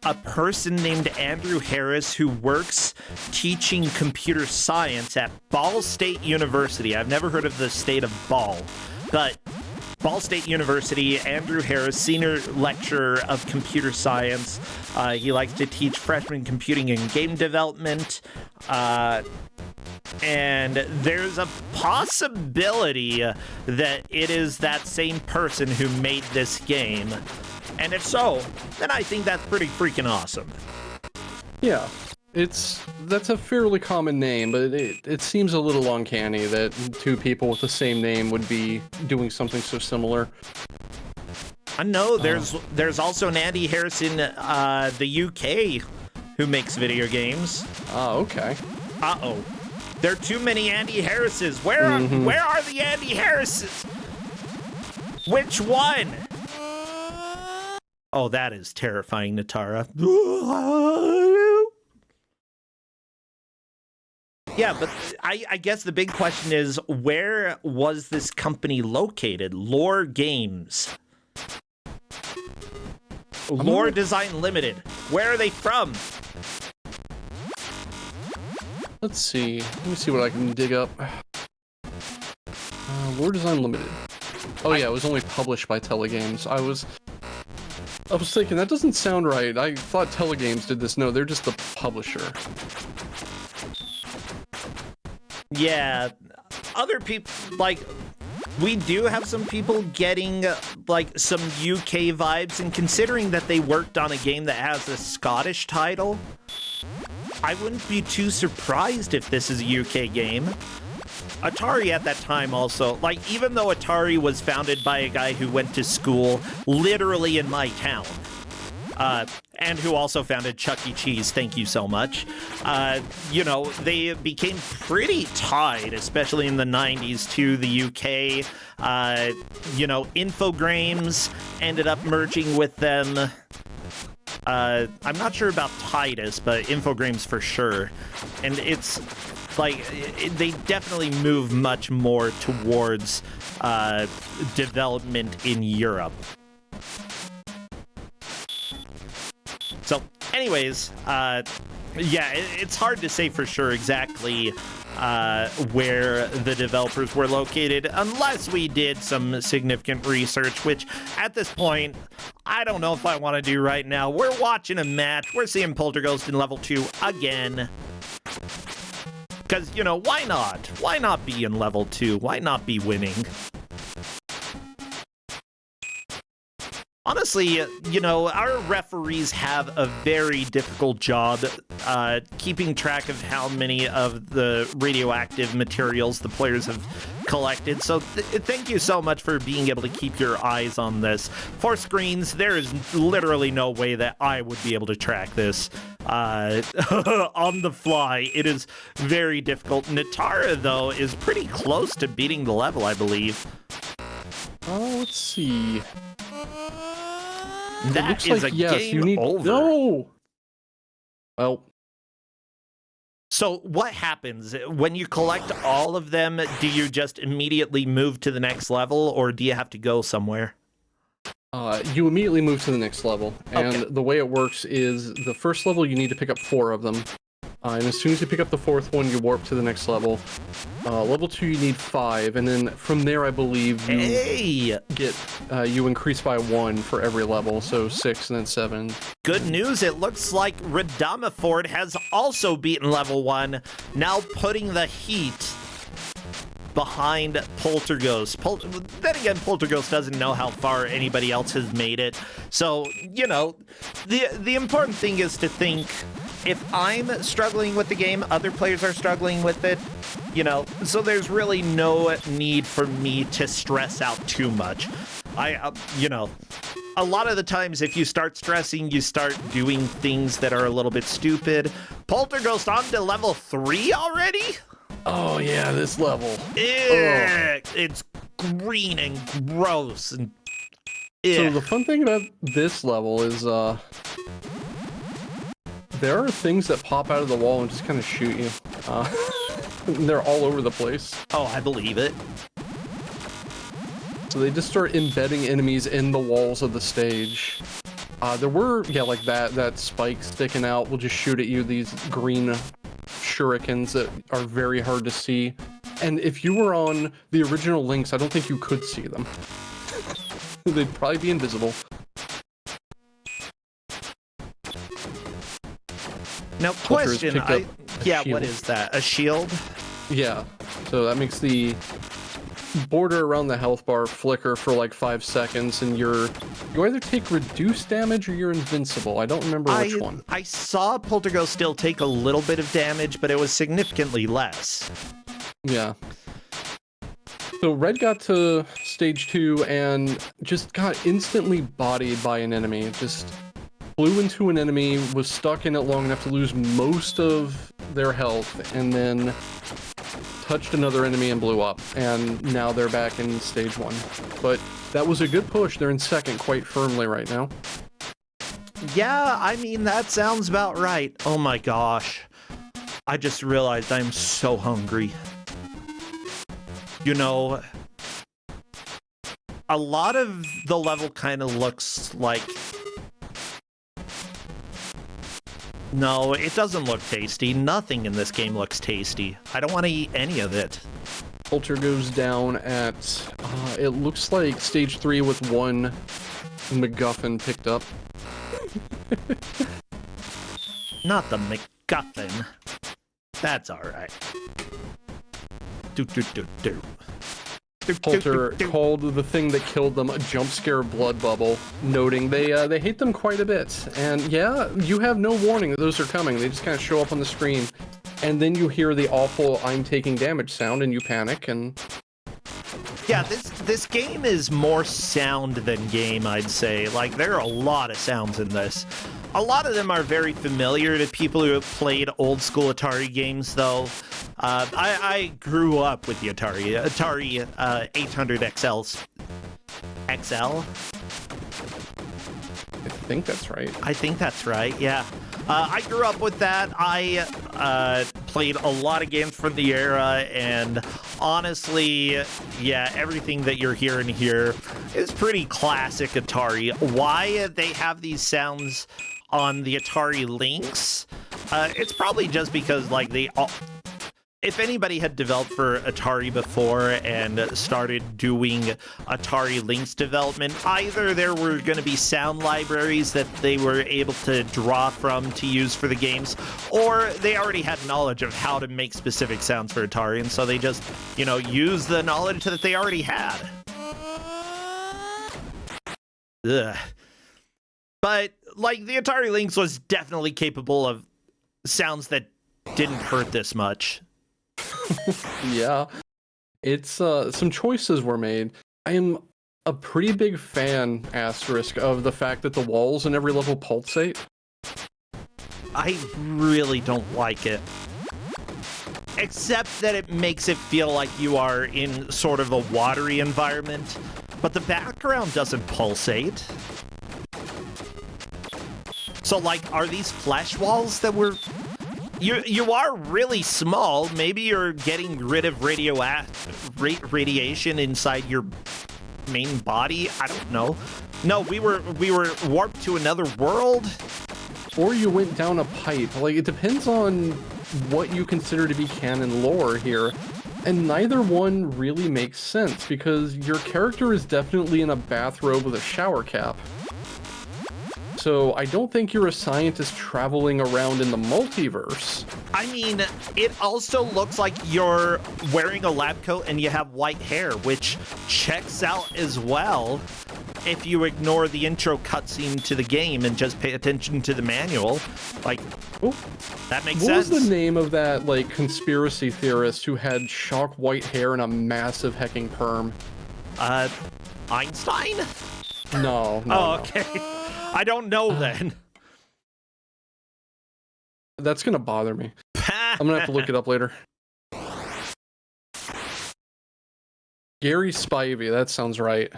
a person named Andrew Harris who works teaching computer science at Ball State University. I've never heard of the state of Ball, but Ball State University, Andrew Harris, senior lecturer of computer science. He likes to teach freshman computing and game development. And there's a possibility that it is that same person who made this game. And if so, then I think that's pretty freaking awesome. Yeah. That's a fairly common name, but it seems a little uncanny that two people with the same name would be doing something so similar. I know there's also an Andy Harris in the UK who makes video games. Oh, okay. Uh-oh. There are too many Andy Harrises. Where are the Andy Harrises? Which one? Oh, that is terrifying, Natara. Yeah, but I guess the big question is, where was this company located? Lore Games. Lore Design Limited. Where are they from? Let's see. Let me see what I can dig up. Lore Design Limited. Oh yeah, it was only published by Telegames. I was thinking, that doesn't sound right. I thought Telegames did this. No, they're just the publisher. Yeah, other people, like, we do have some people getting, like, some UK vibes, and considering that they worked on a game that has a Scottish title, I wouldn't be too surprised if this is a UK game. Atari at that time also, like, even though Atari was founded by a guy who went to school literally in my town, and who also founded Chuck E. Cheese, thank you so much. You know, they became pretty tied, especially in the 90s, to the UK. You know, Infogrames ended up merging with them. I'm not sure about Titus, but Infogrames for sure. And it's like, they definitely move much more towards development in Europe. So, anyways, yeah, it's hard to say for sure exactly where the developers were located, unless we did some significant research, which, at this point, I don't know if I want to do right now. We're watching a match. We're seeing Polterghost in level 2 again. Because, you know, why not? Why not be in level 2? Why not be winning? Honestly, you know, our referees have a very difficult job keeping track of how many of the radioactive materials the players have collected. So thank you so much for being able to keep your eyes on this. For screens, there is literally no way that I would be able to track this on the fly. It is very difficult. Natara, though, is pretty close to beating the level, I believe. Let's see. That is like, yes, game over. No! Well. So what happens? When you collect all of them, do you just immediately move to the next level, or do you have to go somewhere? You immediately move to the next level. And okay. The way it works is, the first level you need to pick up 4 of them. And as soon as you pick up the 4th one, you warp to the next level. Level 2, you need 5, and then from there, I believe you you increase by 1 for every level, so 6 and then 7. Good news, it looks like Radamaford has also beaten level 1, now putting the heat behind Polterghost. Then again, Polterghost doesn't know how far anybody else has made it, so, you know, the important thing is to think, if I'm struggling with the game, other players are struggling with it, you know, so there's really no need for me to stress out too much. You know, a lot of the times, if you start stressing, you start doing things that are a little bit stupid. Poltergeist on to level 3 already? Oh yeah, this level. It's green and gross and. So the fun thing about this level is there are things that pop out of the wall and just kind of shoot you. They're all over the place. Oh, I believe it. So they just start embedding enemies in the walls of the stage. There were, yeah, like that spike sticking out will just shoot at you, these green shurikens that are very hard to see. And if you were on the original Lynx, I don't think you could see them. They'd probably be invisible. Now, question, yeah, shield. What is that? A shield? Yeah, so that makes the border around the health bar flicker for like 5 seconds, and you either take reduced damage or you're invincible. I don't remember which one. I saw Poltergeist still take a little bit of damage, but it was significantly less. Yeah. So Red got to stage 2 and just got instantly bodied by an enemy. Just flew into an enemy, was stuck in it long enough to lose most of their health, and then touched another enemy and blew up. And now they're back in stage 1. But that was a good push. They're in second quite firmly right now. Yeah, I mean, that sounds about right. Oh my gosh. I just realized I'm so hungry. You know, a lot of the level kind of looks like... No, it doesn't look tasty. Nothing in this game looks tasty. I don't want to eat any of it. Filter goes down at, it looks like stage 3 with 1 MacGuffin picked up. Not the MacGuffin. That's alright. Polter called the thing that killed them a jump scare blood bubble, noting they hate them quite a bit. And yeah, you have no warning that those are coming. They just kind of show up on the screen. And then you hear the awful "I'm taking damage" sound and you panic and... Yeah, this game is more sound than game, I'd say. Like, there are a lot of sounds in this. A lot of them are very familiar to people who have played old school Atari games, though. I grew up with the Atari 800 XLs. XL? I think that's right. I think that's right, yeah. I grew up with that. I played a lot of games from the era, and honestly, yeah, everything that you're hearing here is pretty classic Atari. Why they have these sounds on the Atari Lynx? It's probably just because, like, if anybody had developed for Atari before and started doing Atari Lynx development, either there were going to be sound libraries that they were able to draw from to use for the games, or they already had knowledge of how to make specific sounds for Atari, and so they just, you know, use the knowledge that they already had. Ugh. But, like, the Atari Lynx was definitely capable of sounds that didn't hurt this much. Yeah, it's some choices were made. I am a pretty big fan, asterisk, of the fact that the walls in every level pulsate. I really don't like it. Except that it makes it feel like you are in sort of a watery environment, but the background doesn't pulsate. So, like, are these flesh walls that were... You are really small. Maybe you're getting rid of radiation inside your main body. I don't know. No, we were warped to another world. Or you went down a pipe. Like, it depends on what you consider to be canon lore here. And neither one really makes sense, because your character is definitely in a bathrobe with a shower cap. So I don't think you're a scientist traveling around in the multiverse. I mean, it also looks like you're wearing a lab coat and you have white hair, which checks out as well if you ignore the intro cutscene to the game and just pay attention to the manual. Like, oh, that makes sense. What was the name of that, like, conspiracy theorist who had shock white hair and a massive hecking perm? Einstein? No, no, Oh, no. okay. I don't know then. That's gonna bother me. I'm gonna have to look it up later. Gary Spivey, that sounds right.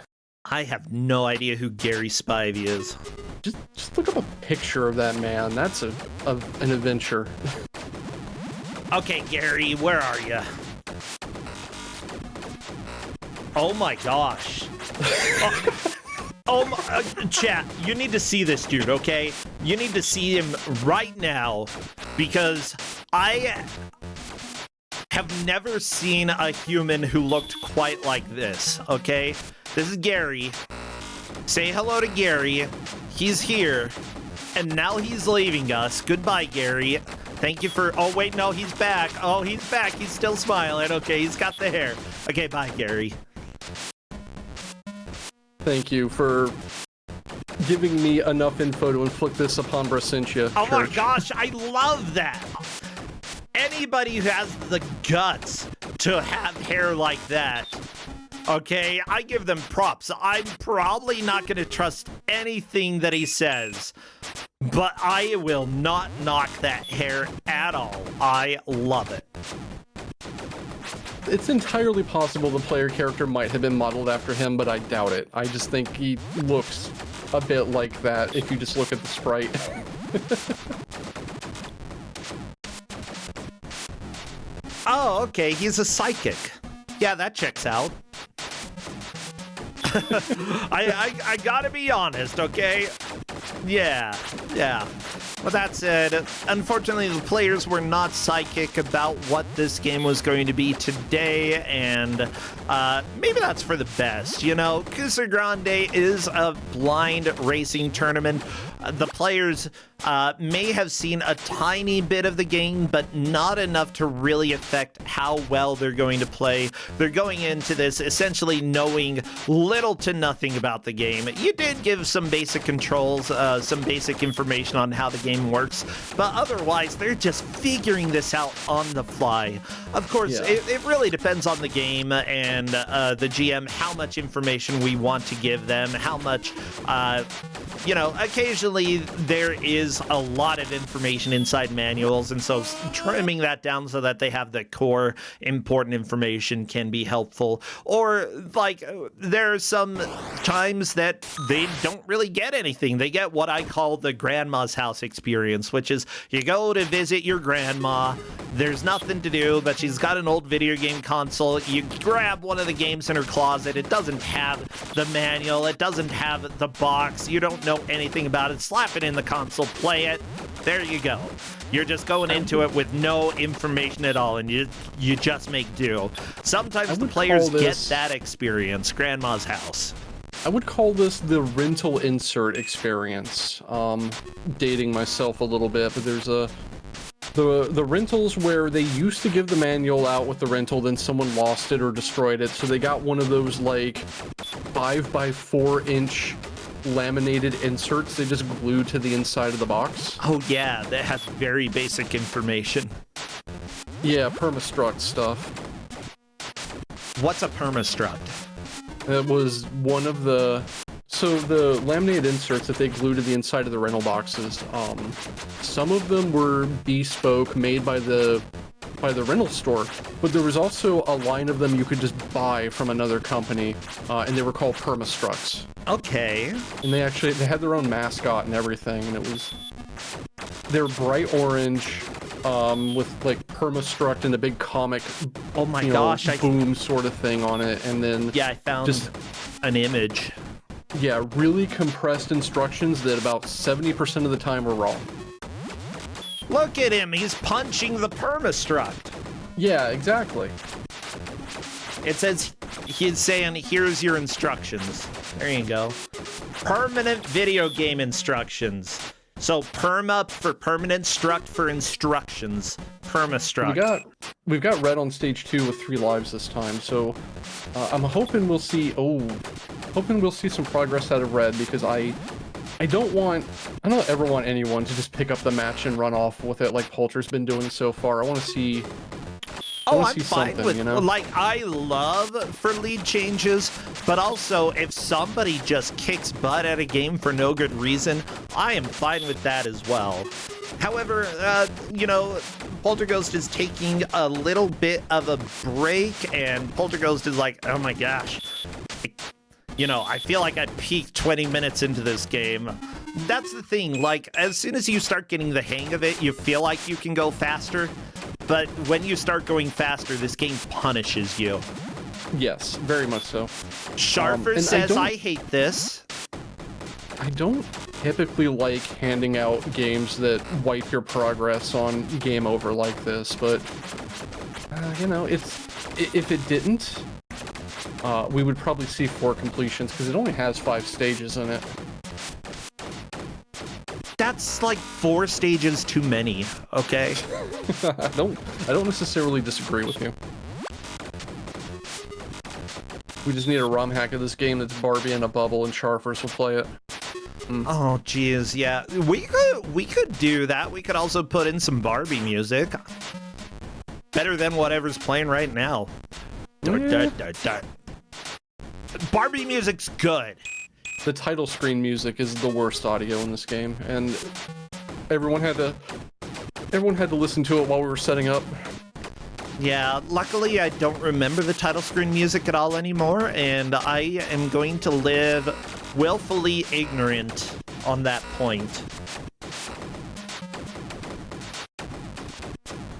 I have no idea who Gary Spivey is. Just look up a picture of that man. That's an adventure. Okay, Gary, where are you? Oh my gosh. Chat, you need to see this dude, okay? You need to see him right now because I have never seen a human who looked quite like this, okay? This is Gary. Say hello to Gary. He's here. And now he's leaving us. Goodbye, Gary. Thank you for... Oh, wait, no, he's back. Oh, he's back. He's still smiling. Okay, he's got the hair. Okay, bye, Gary. Thank you for giving me enough info to inflict this upon Brasentia. Oh my Church. gosh, I love that. Anybody who has the guts to have hair like that, okay, I give them props. I'm probably not going to trust anything that he says, but I will not knock that hair at all. I love it. It's entirely possible the player character might have been modeled after him, but I doubt it. I just think he looks a bit like that if you just look at the sprite. Oh, okay, he's a psychic. Yeah, that checks out. I gotta be honest, okay? Yeah. With that said, unfortunately, the players were not psychic about what this game was going to be today, and maybe that's for the best, you know? Kusogrand8 is a blind racing tournament. The players may have seen a tiny bit of the game, but not enough to really affect how well they're going to play. They're going into this essentially knowing little to nothing about the game. You did give some basic controls, some basic information on how the game works, but otherwise they're just figuring this out on the fly. Of course, Yeah. it really depends on the game and the GM, how much information we want to give them, how much, you know, occasionally there is a lot of information inside manuals, and so trimming that down so that they have the core important information can be helpful. Or, like, there are some times that they don't really get anything. They get what I call the grandma's house experience, which is you go to visit your grandma, there's nothing to do, but she's got an old video game console. You grab one of the games in her closet. It doesn't have the manual. It doesn't have the box. You don't know anything about it. Slap it in the console, play it. There you go. You're just going into it with no information at all, and you just make do. Sometimes the players get that experience. Grandma's house. I would call this the rental insert experience. Dating myself a little bit, but there's the rentals where they used to give the manual out with the rental, then someone lost it or destroyed it, so they got one of those like 5x4-inch laminated inserts they just glue to the inside of the box. Oh yeah, that has very basic information. Yeah, permastruct stuff. What's a permastruct? It was one of the... So the laminated inserts that they glue to the inside of the rental boxes, some of them were bespoke, made by the rental store, but there was also a line of them you could just buy from another company, and they were called permastructs. Okay. And they had their own mascot and everything, and they're bright orange, with like permastruct and a big comic, oh my gosh, boom sort of thing on it, and then yeah, I found just an image. Yeah, really compressed instructions that about 70% of the time were wrong. Look at him, he's punching the permastruct. Yeah, exactly. It says, he's saying, here's your instructions. There you go. Permanent video game instructions. So perma for permanent, struct for instructions. Permastruct. We've got red on stage 2 with 3 lives this time, so I'm hoping we'll see some progress out of red, because I don't ever want anyone to just pick up the match and run off with it like Poulter's been doing so far. I want to see Oh, wanna I'm see fine something, with, you know? like, I love for lead changes, but also if somebody just kicks butt at a game for no good reason, I am fine with that as well. However, you know, Polterghost is taking a little bit of a break, and Polterghost is like, oh my gosh, you know, I feel like I peaked 20 minutes into this game. That's the thing, like, as soon as you start getting the hang of it, you feel like you can go faster. But when you start going faster, this game punishes you. Yes, very much so. Sharfer says, I hate this. I don't typically like handing out games that wipe your progress on game over like this, but, you know, if it didn't, we would probably see 4 completions, because it only has 5 stages in it. That's like 4 stages too many, okay? I don't necessarily disagree with you. We just need a ROM hack of this game that's Barbie in a bubble, and Sharfers will play it. Oh, geez, yeah. We could do that. We could also put in some Barbie music. Better than whatever's playing right now. Barbie music's good. The title screen music is the worst audio in this game, and everyone had to listen to it while we were setting up. Yeah, luckily I don't remember the title screen music at all anymore, and I am going to live willfully ignorant on that point.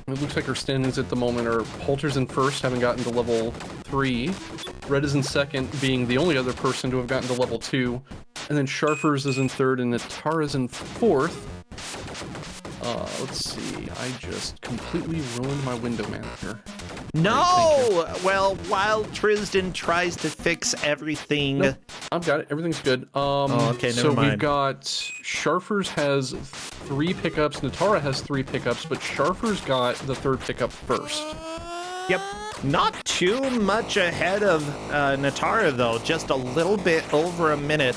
It looks like our standings at the moment are Polter's in first, having gotten to level 3. Red is in second, being the only other person to have gotten to level 2. And then Sharfers is in third, and Natara's in fourth. Let's see. I just completely ruined my window manager. No! Well, while Tristan tries to fix everything... Nope, I've got it. Everything's good. Okay, never so mind. We've got... Sharfers has 3 pickups, Natara has 3 pickups, but Sharfers got the 3rd pickup first. Yep. Not too much ahead of Natara, though. Just a little bit over a minute.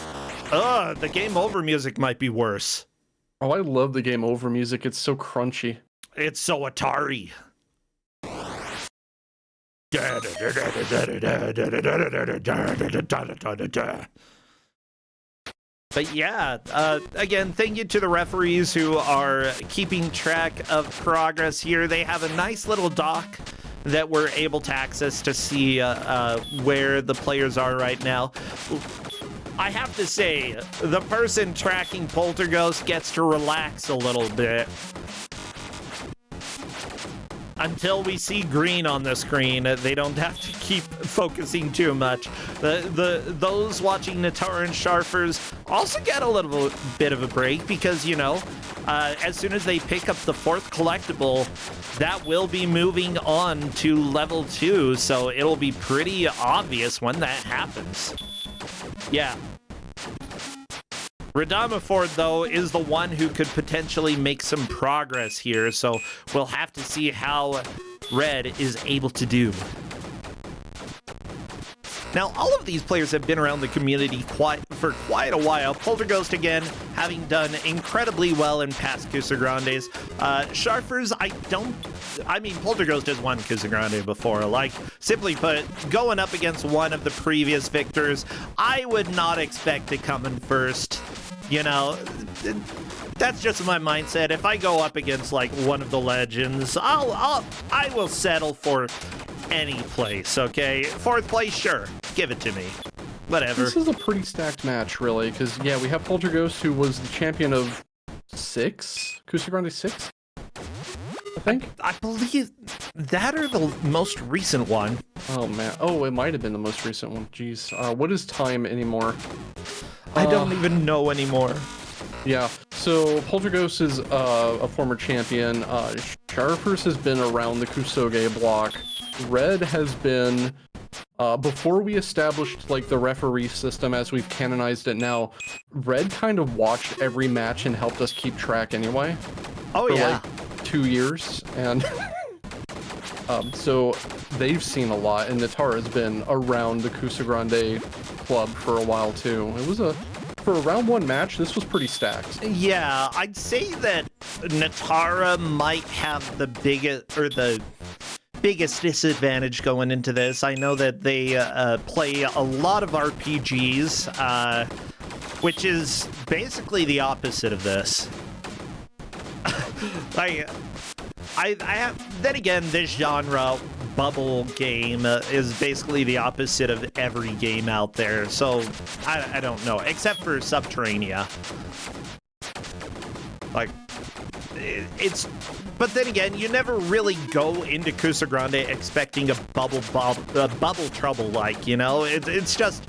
Ugh, the game over music might be worse. Oh, I love the game over music. It's so crunchy. It's so Atari. But yeah, again, thank you to the referees who are keeping track of progress here. They have a nice little doc that we're able to access to see where the players are right now. I have to say, the person tracking Polterghost gets to relax a little bit. Until we see green on the screen, they don't have to keep focusing too much. Those watching Natara and Sharfers also get a little bit of a break because, you know, as soon as they pick up the 4th collectible, that will be moving on to level 2, so it'll be pretty obvious when that happens. Yeah. Radamaford, though, is the one who could potentially make some progress here, so we'll have to see how Red is able to do. Now, all of these players have been around the community for quite a while. Polterghost, again, having done incredibly well in past Kusograndes. Sharfers, I mean, Polterghost has won Kusagrande before. Like, simply put, going up against one of the previous victors, I would not expect to come in first. You know, that's just my mindset. If I go up against, like, one of the legends, I will settle for any place, okay? 4th place, sure. Give it to me. Whatever. This is a pretty stacked match, really, because, yeah, we have Polterghost, who was the champion of 6? Kusogrand 6? I think? I believe that or the most recent one. Oh, man. Oh, it might have been the most recent one. Jeez. What is time anymore? I don't even know anymore. Yeah, so Polterghost is a former champion. Sharfers has been around the Kusoge block. Red has been, before we established like the referee system as we've canonized it now, Red kind of watched every match and helped us keep track anyway. Oh, for yeah. like 2 years, and so they've seen a lot, and Natara has been around the Kusogrande club for a while too. It was for a round 1 match, this was pretty stacked. Yeah, I'd say that Natara might have the biggest, or the biggest disadvantage going into this. I know that they play a lot of RPGs, which is basically the opposite of this. Like, I have, then again, this genre, bubble game, is basically the opposite of every game out there. So, I don't know, except for Subterranea. Like, it's... But then again, you never really go into Kusogrand8 expecting a bubble trouble, like, you know? It's just...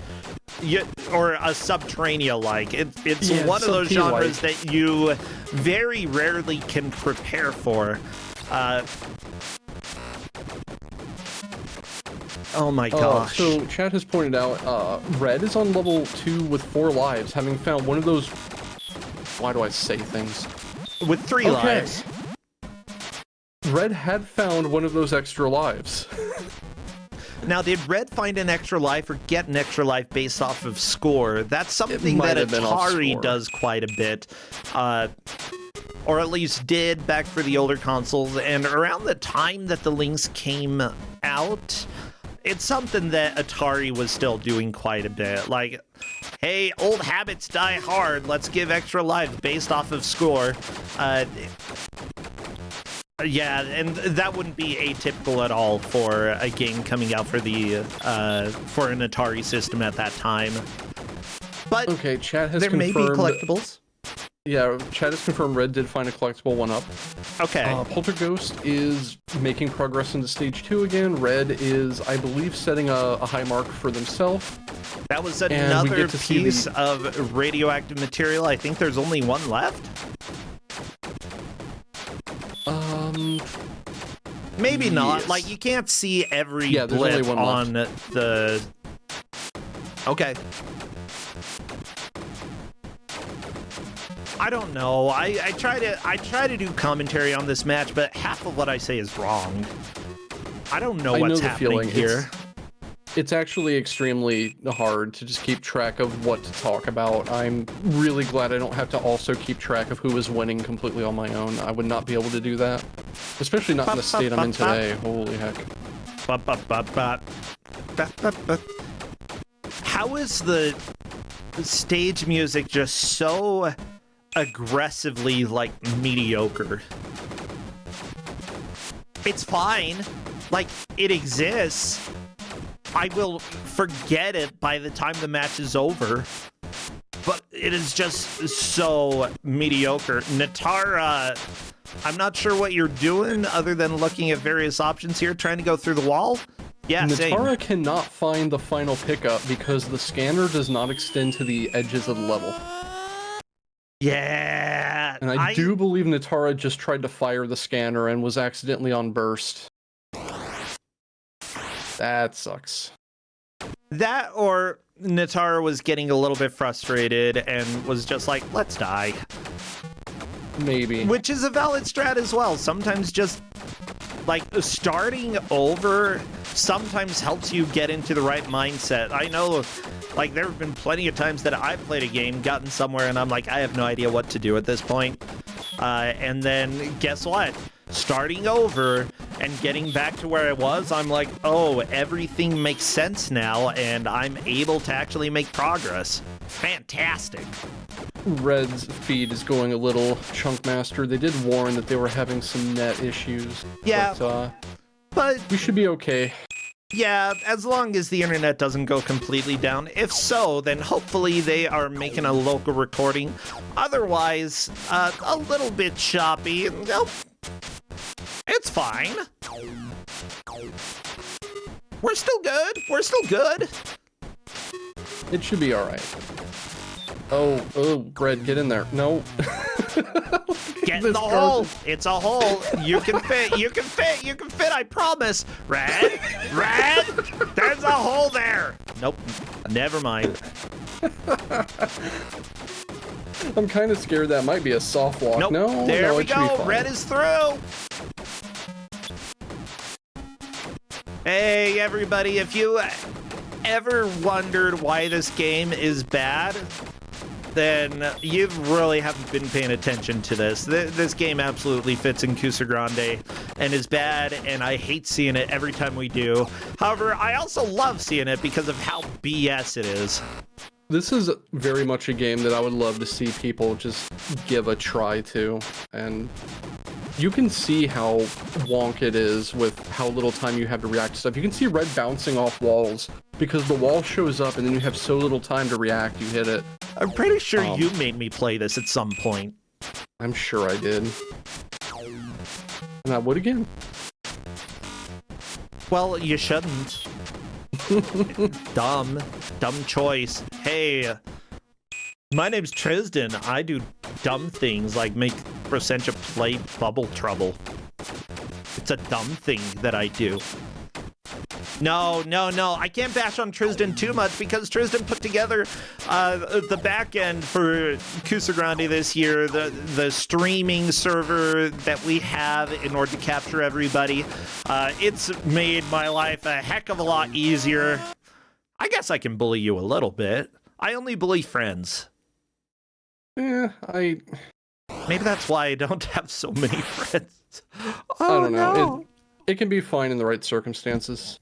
or a Subterranea like. It's one of those genres that you very rarely can prepare for. Oh my gosh. So chat has pointed out Red is on level 2 with 4 lives, having found one of those... Why do I say things? With 3 lives. Red had found one of those extra lives. Now, did Red find an extra life or get an extra life based off of score? That's something that Atari does quite a bit. Or at least did back for the older consoles. And around the time that the Lynx came out, it's something that Atari was still doing quite a bit. Like, hey, old habits die hard. Let's give extra lives based off of score. Yeah, and that wouldn't be atypical at all for a game coming out for the for an Atari system at that time. But okay, chat has there may be collectibles. Yeah, chat has confirmed Red did find a collectible 1-up. Okay. Polterghost is making progress into stage 2 again. Red is, I believe, setting a high mark for themselves. That was another piece of radioactive material. I think there's only one left. Maybe not. Yes. Like, you can't see every there's blip only one on left. the... Okay. I don't know. I try to do commentary on this match, but half of what I say is wrong. I don't know what's happening here. It's actually extremely hard to just keep track of what to talk about. I'm really glad I don't have to also keep track of who is winning completely on my own. I would not be able to do that. Especially not in the state I'm in today. Holy heck. How is the stage music just so aggressively, like, mediocre? It's fine. Like, it exists. I will forget it by the time the match is over. But it is just so mediocre. Natara, I'm not sure what you're doing other than looking at various options here, trying to go through the wall. Yeah, Natara cannot find the final pickup because the scanner does not extend to the edges of the level. Yeah. And I do believe Natara just tried to fire the scanner and was accidentally on burst. That sucks. That, or Natara was getting a little bit frustrated and was just like, let's die. Maybe. Which is a valid strat as well. Sometimes just, like, starting over sometimes helps you get into the right mindset. I know, like, there have been plenty of times that I've played a game, gotten somewhere, and I'm like, I have no idea what to do at this point. And then, guess what? Starting over and getting back to where I was, I'm like, oh, everything makes sense now, and I'm able to actually make progress. Fantastic. Red's feed is going a little chunk master. They did warn that they were having some net issues. Yeah, but we should be okay. Yeah, as long as the internet doesn't go completely down. If so, then hopefully they are making a local recording. Otherwise, a little bit choppy. Nope. It's fine. We're still good. We're still good. It should be alright. Oh, Red, get in there. No. Get in the hole. It's a hole. You can fit. You can fit. You can fit. I promise. Red. There's a hole there. Nope. Never mind. I'm kind of scared that might be a soft walk. Nope. No, there no, we go. Red is through. Hey, everybody. If you ever wondered why this game is bad, then you really haven't been paying attention to this. This game absolutely fits in Kusogrand8 and is bad, and I hate seeing it every time we do. However, I also love seeing it because of how BS it is. This is very much a game that I would love to see people just give a try to, and you can see how wonk it is with how little time you have to react to stuff. You can see red bouncing off walls because the wall shows up and then you have so little time to react, you hit it. I'm pretty sure you made me play this at some point. I'm sure I did. And I would again. Well, you shouldn't. Dumb choice. Hey, my name's Tristan. I do dumb things like make Prosentia play Bubble Trouble. It's a dumb thing that I do. No. I can't bash on Tristan too much because Tristan put together the back end for Kusogrand8 this year, the streaming server that we have in order to capture everybody. It's made my life a heck of a lot easier. I guess I can bully you a little bit. I only bully friends. Yeah, Maybe that's why I don't have so many friends. I don't know. It can be fine in the right circumstances.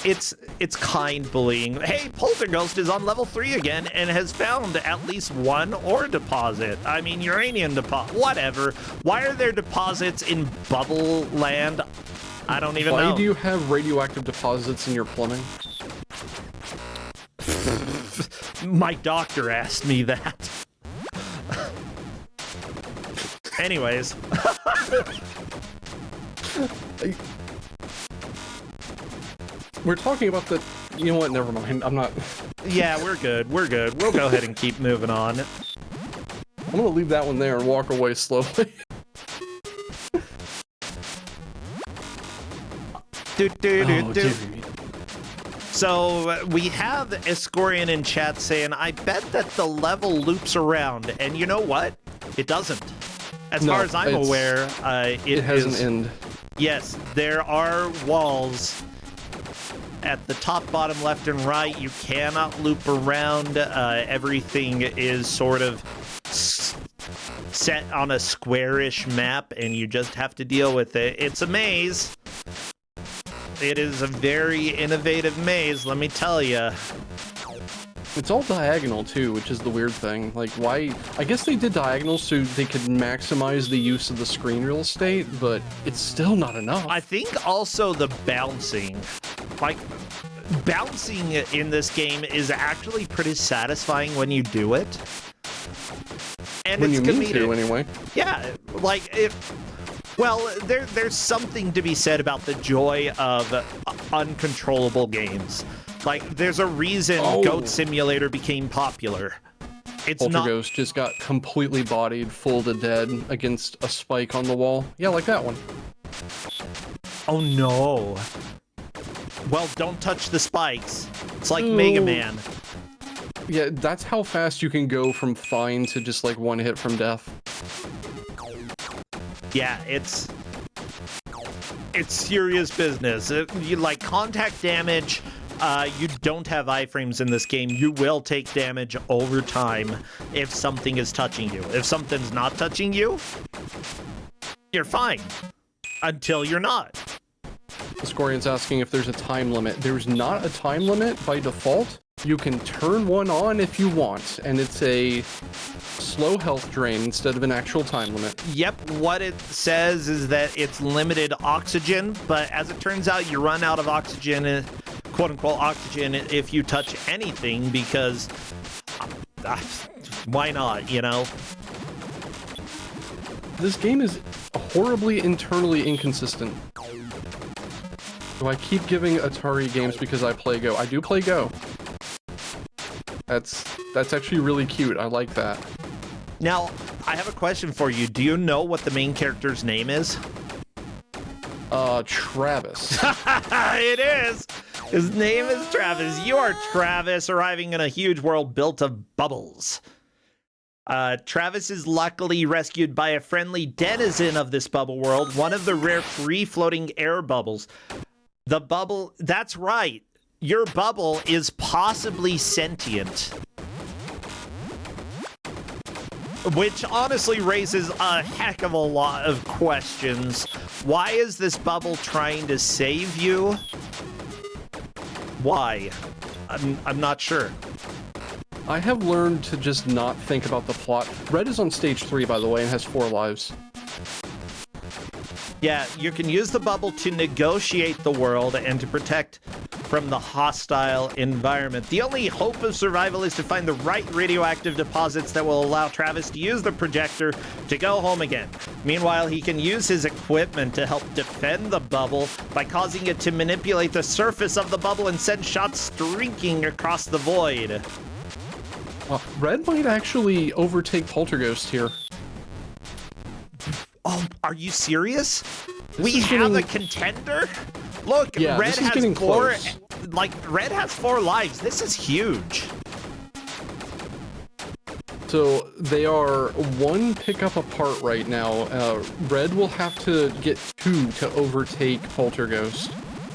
It's kind bullying. Hey, Polterghost is on level 3 again and has found at least one ore deposit. I mean, uranium deposit. Whatever. Why are there deposits in Bubble Land? I don't even know. Why do you have radioactive deposits in your plumbing? My doctor asked me that. Anyways. We're talking about the... You know what? Never mind. I'm not... Yeah, we're good. We'll go ahead and keep moving on. I'm gonna leave that one there and walk away slowly. So we have Escorian in chat saying, I bet that the level loops around. And you know what? It doesn't. As far as I'm aware, it has an end. Yes, there are walls at the top, bottom, left, and right. You cannot loop around. Everything is sort of set on a squarish map, and you just have to deal with it. It's a maze. It is a very innovative maze, let me tell you. It's all diagonal, too, which is the weird thing. Like, why... I guess they did diagonal so they could maximize the use of the screen real estate, but it's still not enough. I think also the bouncing. Like, bouncing in this game is actually pretty satisfying when you do it. And when it's you mean comedic. to, anyway. Yeah, like, well, there's something to be said about the joy of uncontrollable games. Like, there's a reason Goat Simulator became popular. It's Polterghost just got completely bodied, full to dead, against a spike on the wall. Yeah, like that one. Oh no. Well, don't touch the spikes. It's like Mega Man. Yeah, that's how fast you can go from fine to just like one hit from death. Yeah, it's serious business. You like contact damage. You don't have iframes in this game. You will take damage over time if something is touching you. If something's not touching you, you're fine. Until you're not. Escorian's asking if there's a time limit. There's not a time limit by default. You can turn one on if you want, and it's a slow health drain instead of an actual time limit. Yep, what it says is that it's limited oxygen, but as it turns out, you run out of oxygen, quote-unquote oxygen, if you touch anything, because why not, you know? This game is horribly internally inconsistent. Do I keep giving Atari games because I play Go? I do play Go. That's actually really cute. I like that. Now, I have a question for you. Do you know what the main character's name is? Travis. It is! His name is Travis. You are Travis, arriving in a huge world built of bubbles. Travis is luckily rescued by a friendly denizen of this bubble world, one of the rare free-floating air bubbles. The bubble... That's right. Your bubble is possibly sentient. Which honestly raises a heck of a lot of questions. Why is this bubble trying to save you? Why? I'm not sure. I have learned to just not think about the plot. Red is on stage 3, by the way, and has 4 lives. Yeah, you can use the bubble to negotiate the world and to protect from the hostile environment. The only hope of survival is to find the right radioactive deposits that will allow Travis to use the projector to go home again. Meanwhile, he can use his equipment to help defend the bubble by causing it to manipulate the surface of the bubble and send shots streaking across the void. Red might actually overtake Poltergeist here. Oh, are you serious? We have a contender? Look, yeah, Red has four. Close. Like, Red has 4 lives. This is huge. So they are 1 pickup apart right now. Red will have to get 2 to overtake Poltergeist.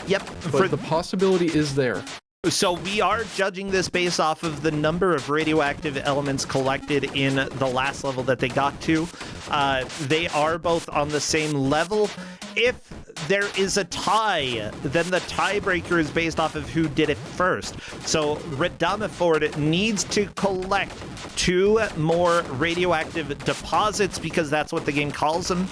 Yep. But the possibility is there. So we are judging this based off of the number of radioactive elements collected in the last level that they got to. They are both on the same level. If there is a tie, then the tiebreaker is based off of who did it first. So Redamiford needs to collect 2 more radioactive deposits, because that's what the game calls them,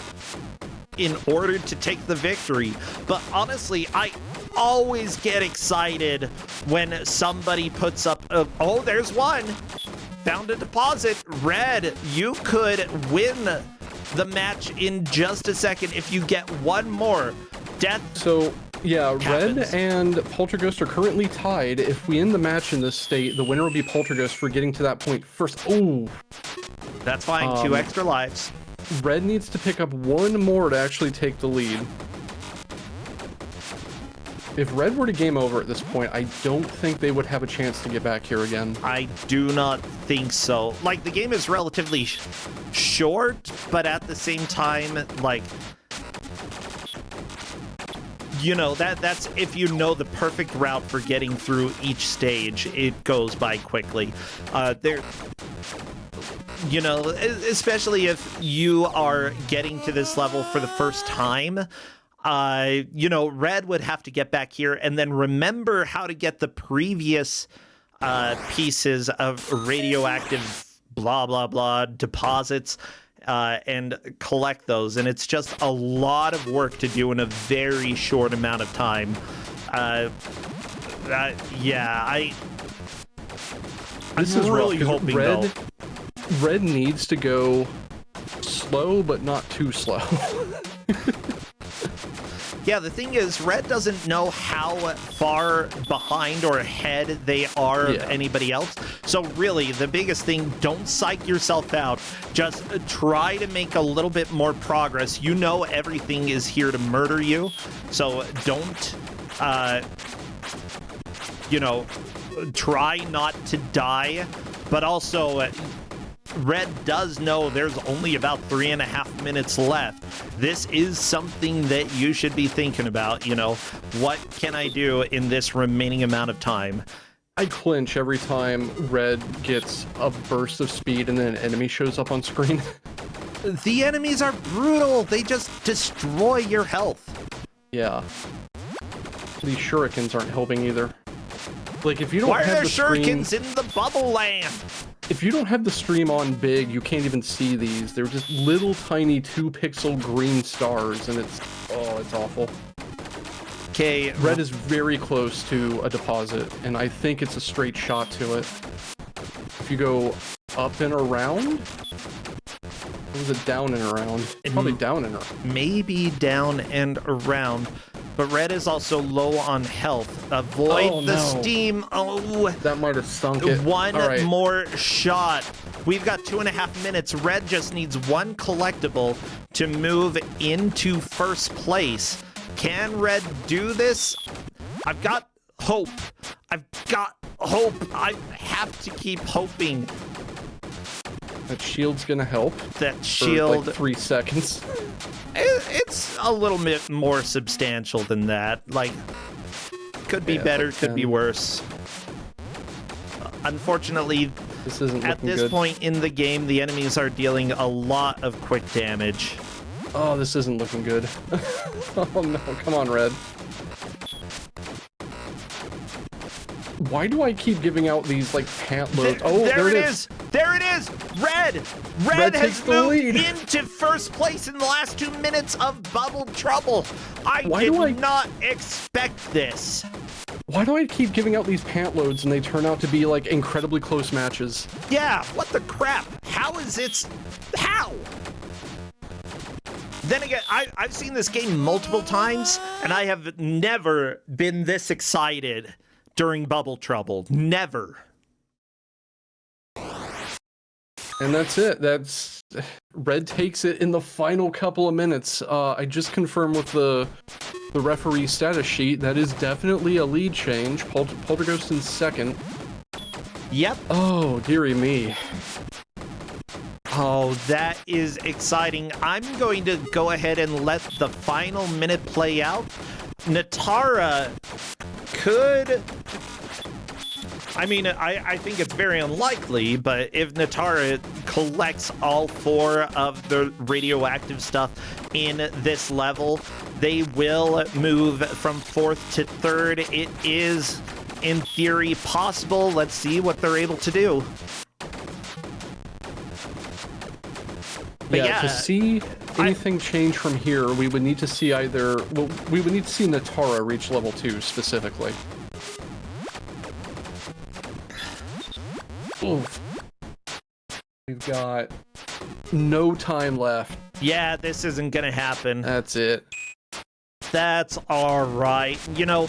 in order to take the victory. But honestly, I always get excited when somebody puts up oh, there's one. Found a deposit. Red, you could win the match in just a second if you get 1 more. Death. So yeah, happens. Red and Poltergeist are currently tied. If we end the match in this state, the winner will be Poltergeist for getting to that point first. Oh, That's fine. 2 extra lives. Red needs to pick up 1 more to actually take the lead. If Red were to game over at this point, I don't think they would have a chance to get back here again. I do not think so. Like, the game is relatively short, but at the same time, like, you know, that's if you know the perfect route for getting through each stage, it goes by quickly. You know, especially if you are getting to this level for the first time, you know, Red would have to get back here and then remember how to get the previous pieces of radioactive blah, blah, blah deposits and collect those. And it's just a lot of work to do in a very short amount of time. Yeah, This is really rough, 'cause hoping, though. Red needs to go slow, but not too slow. Yeah, the thing is, Red doesn't know how far behind or ahead they are of anybody else. So really, the biggest thing, don't psych yourself out. Just try to make a little bit more progress. You know everything is here to murder you. So don't, you know, try not to die. But also, Red does know there's only about 3.5 minutes left. This is something that you should be thinking about, you know. What can I do in this remaining amount of time? I clinch every time Red gets a burst of speed and then an enemy shows up on screen. The enemies are brutal. They just destroy your health. Yeah. These shurikens aren't helping either. Like, if you don't Why are have there the stream, shurikens in the bubble land? if you don't have the stream on big, you can't even see these. They're just little tiny 2-pixel green stars, and it's awful. Okay, Red is very close to a deposit, and I think it's a straight shot to it. If you go up and around, or was it down and around? Probably down and around. maybe down and around. But Red is also low on health. Avoid the steam. Oh, that might have sunk it. One All right. more shot. We've got 2.5 minutes. Red just needs 1 collectible to move into first place. Can Red do this? I've got hope. I've got hope. I have to keep hoping. That shield's gonna help. That shield. For like 3 seconds. It's a little bit more substantial than that. Like, could be better, could be worse. Unfortunately, This isn't At looking this good. point in the game, the enemies are dealing a lot of quick damage. Oh, this isn't looking good. Oh no, come on, Red. Why do I keep giving out these, like, pant loads? Oh, there it is! There it is! Red has moved into first place in the last 2 minutes of Bubble Trouble. I did not expect this. Why do I keep giving out these pant loads and they turn out to be, like, incredibly close matches? Yeah, what the crap? How is it? How? Then again, I've seen this game multiple times, and I have never been this excited during Bubble Trouble. Never. And that's it. That's Red takes it in the final couple of minutes. I just confirmed with the referee status sheet that is definitely a lead change. Poltergeist in second. Yep. Oh, dearie me. Oh, that is exciting. I'm going to go ahead and let the final minute play out. Natara could... I mean, I think it's very unlikely, but if Natara collects all 4 of the radioactive stuff in this level, they will move from 4th to 3rd. It is, in theory, possible. Let's see what they're able to do. But yeah, to see anything change from here, we would need to see either... Well, we would need to see Natara reach level 2, specifically. Oof. We've got no time left. Yeah, this isn't gonna happen. That's it. That's all right. You know,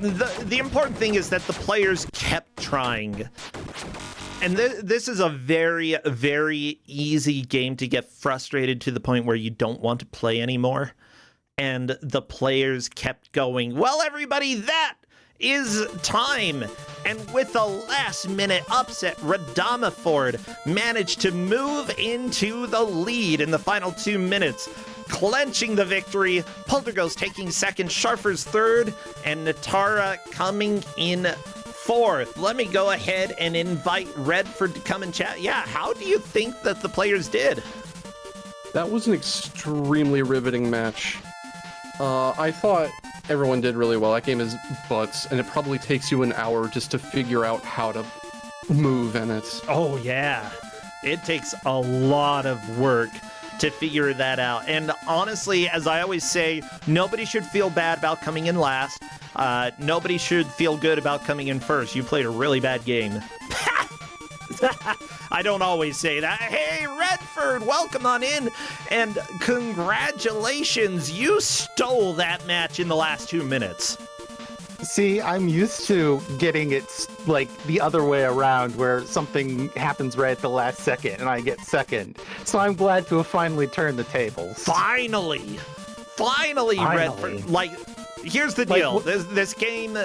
the important thing is that the players kept trying. And this is a very, very easy game to get frustrated to the point where you don't want to play anymore. And the players kept going, well, everybody, that is time. And with a last-minute upset, Radamaford managed to move into the lead in the final 2 minutes, clenching the victory. Poltergeist taking second, Sharfer's third, and Natara coming in 4th. Let me go ahead and invite Redford to come and chat. Yeah, how do you think that the players did? That was an extremely riveting match. I thought everyone did really well. That game is butts, and it probably takes you an hour just to figure out how to move in it. Oh, yeah. It takes a lot of work to figure that out. And honestly, as I always say, nobody should feel bad about coming in last. Nobody should feel good about coming in first. You played a really bad game. I don't always say that. Hey, Redford, welcome on in, and congratulations, you stole that match in the last 2 minutes. See, I'm used to getting it like the other way around, where something happens right at the last second and I get second. So I'm glad to have finally turned the tables. Finally, Redford. Like, here's the deal. This game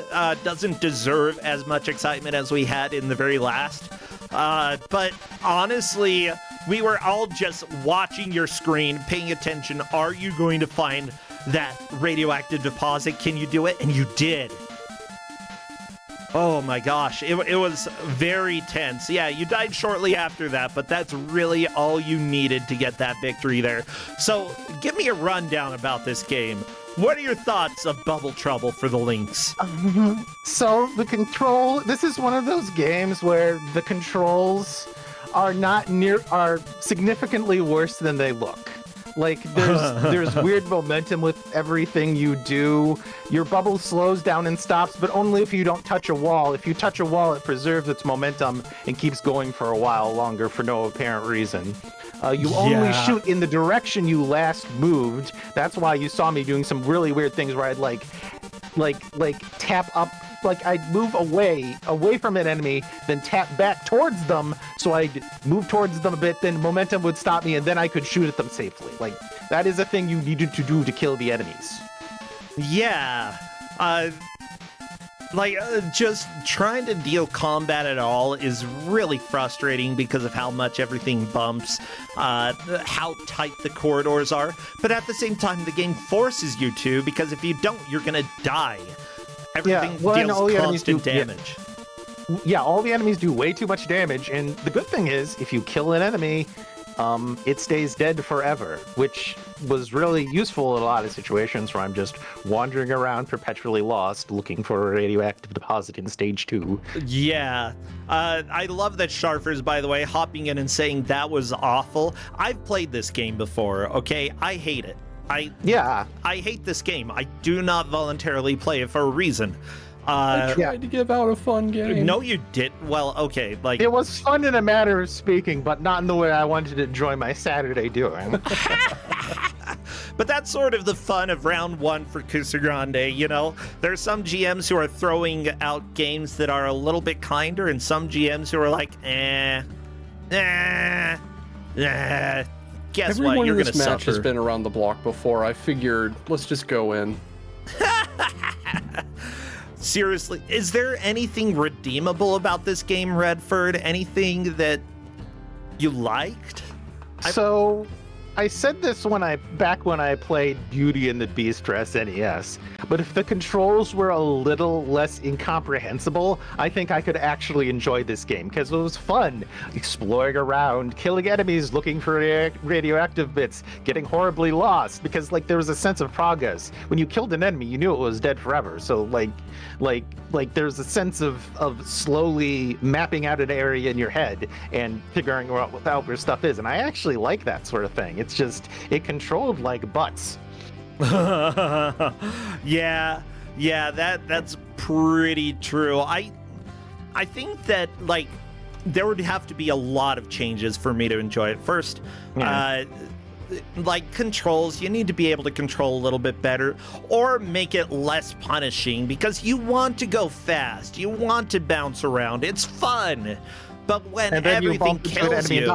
doesn't deserve as much excitement as we had in the very last. But honestly, we were all just watching your screen, paying attention. Are you going to find that radioactive deposit? Can you do it? And you did. Oh my gosh, it was very tense. Yeah, you died shortly after that, but that's really all you needed to get that victory there. So give me a rundown about this game. What are your thoughts of Bubble Trouble for the Lynx? So the control, this is one of those games where the controls are significantly worse than they look. Like, there's weird momentum with everything you do. Your bubble slows down and stops, but only if you don't touch a wall. If you touch a wall, it preserves its momentum and keeps going for a while longer for no apparent reason. You only shoot in the direction you last moved. That's why you saw me doing some really weird things where I'd like tap up, like I'd move away from an enemy, then tap back towards them, so I'd move towards them a bit, then momentum would stop me, and then I could shoot at them safely. Like, that is a thing you needed to do to kill the enemies. Yeah. Just trying to deal combat at all is really frustrating because of how much everything bumps, how tight the corridors are. But at the same time, the game forces you to, because if you don't, you're gonna die. Everything deals constant damage. yeah, all the enemies do way too much damage, and the good thing is, if you kill an enemy, it stays dead forever, which was really useful in a lot of situations where I'm just wandering around perpetually lost looking for a radioactive deposit in stage 2. Yeah. I love that Sharfers, by the way, hopping in and saying that was awful. I've played this game before, okay? I hate it. I hate this game. I do not voluntarily play it for a reason. I tried to give out a fun game. No, you did. Well, okay, like... It was fun in a matter of speaking, but not in the way I wanted to enjoy my Saturday doing. But that's sort of the fun of round 1 for Kusogrand8, you know? There's some GMs who are throwing out games that are a little bit kinder, and some GMs who are like, guess Everyone what? You're in going to this match suffer. has been around the block before. I figured, let's just go in. Seriously, is there anything redeemable about this game, Redford? Anything that you liked? So, I said this back when I played Beauty and the Beast for SNES, but if the controls were a little less incomprehensible, I think I could actually enjoy this game, because it was fun exploring around, killing enemies, looking for radioactive bits, getting horribly lost, because like there was a sense of progress. When you killed an enemy, you knew it was dead forever, so like there's a sense of slowly mapping out an area in your head and figuring out what your stuff is, and I actually like that sort of thing. It's just, it controlled like butts. yeah, that's pretty true. I think that like there would have to be a lot of changes for me to enjoy it. First, like controls, you need to be able to control a little bit better, or make it less punishing, because you want to go fast, you want to bounce around, it's fun. But when everything kills you,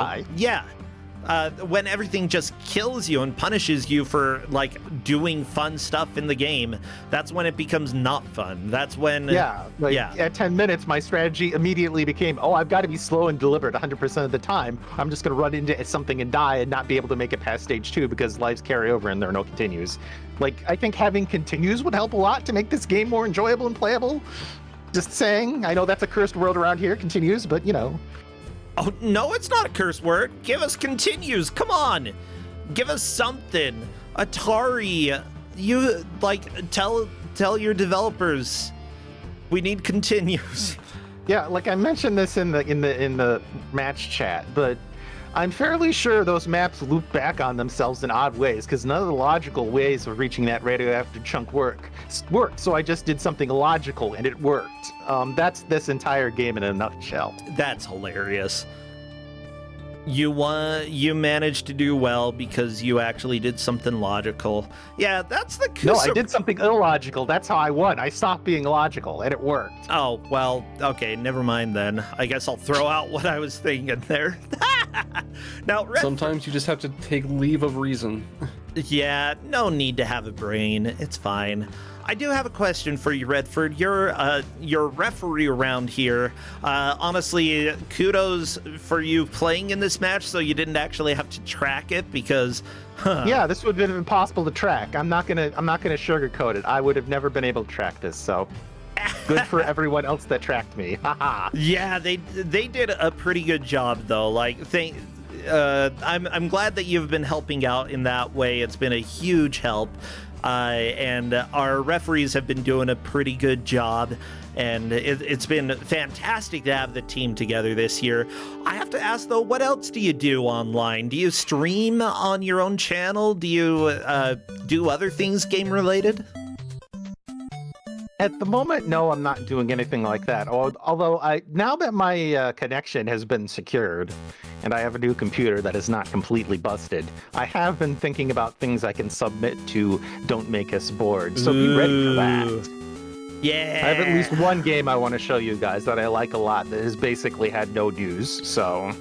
when everything just kills you and punishes you for like doing fun stuff in the game, that's when it becomes not fun. That's when at 10 minutes my strategy immediately became, oh, I've got to be slow and deliberate 100% of the time. I'm just going to run into something and die and not be able to make it past stage 2 because lives carry over and there are no continues. Like, I think having continues would help a lot to make this game more enjoyable and playable. Just saying. I know that's a cursed world around here, continues, but you know. Oh, no, it's not a curse word. Give us continues. Come on. Give us something. Atari, you, like, tell your developers we need continues. Yeah, like I mentioned this in the match chat, but I'm fairly sure those maps loop back on themselves in odd ways, because none of the logical ways of reaching that radioactive chunk worked. So I just did something illogical, and it worked. That's this entire game in a nutshell. That's hilarious. You managed to do well because you actually did something logical. Yeah, that's the... No, I did something illogical. That's how I won. I stopped being logical, and it worked. Oh, well, okay, never mind then. I guess I'll throw out what I was thinking there. Now, sometimes you just have to take leave of reason. Yeah, no need to have a brain. It's fine. I do have a question for you, Redford. You're referee around here. Honestly, kudos for you playing in this match, so you didn't actually have to track it, because yeah, this would have been impossible to track. I'm not gonna sugarcoat it. I would have never been able to track this, so good for everyone else that tracked me. Haha. Yeah, they did a pretty good job though. Like, I'm glad that you've been helping out in that way. It's been a huge help. And our referees have been doing a pretty good job, and it's been fantastic to have the team together this year. I have to ask though, what else do you do online? Do you stream on your own channel? Do you do other things game related? At the moment, no, I'm not doing anything like that. Although now that my connection has been secured, and I have a new computer that is not completely busted, I have been thinking about things I can submit to Don't Make Us Bored, so be ready for that. Yeah! I have at least one game I want to show you guys that I like a lot that has basically had no news, so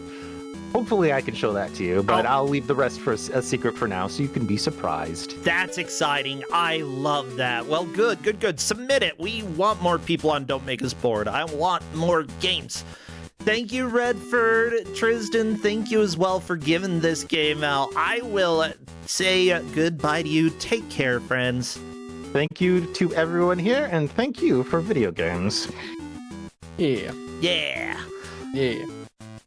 hopefully I can show that to you, but I'll leave the rest for a secret for now, so you can be surprised. That's exciting. I love that. Well, good. Submit it. We want more people on Don't Make Us Bored. I want more games. Thank you, Redford. Tristan, thank you as well for giving this game out. I will say goodbye to you. Take care, friends. Thank you to everyone here, and thank you for video games. Yeah. Yeah. Yeah.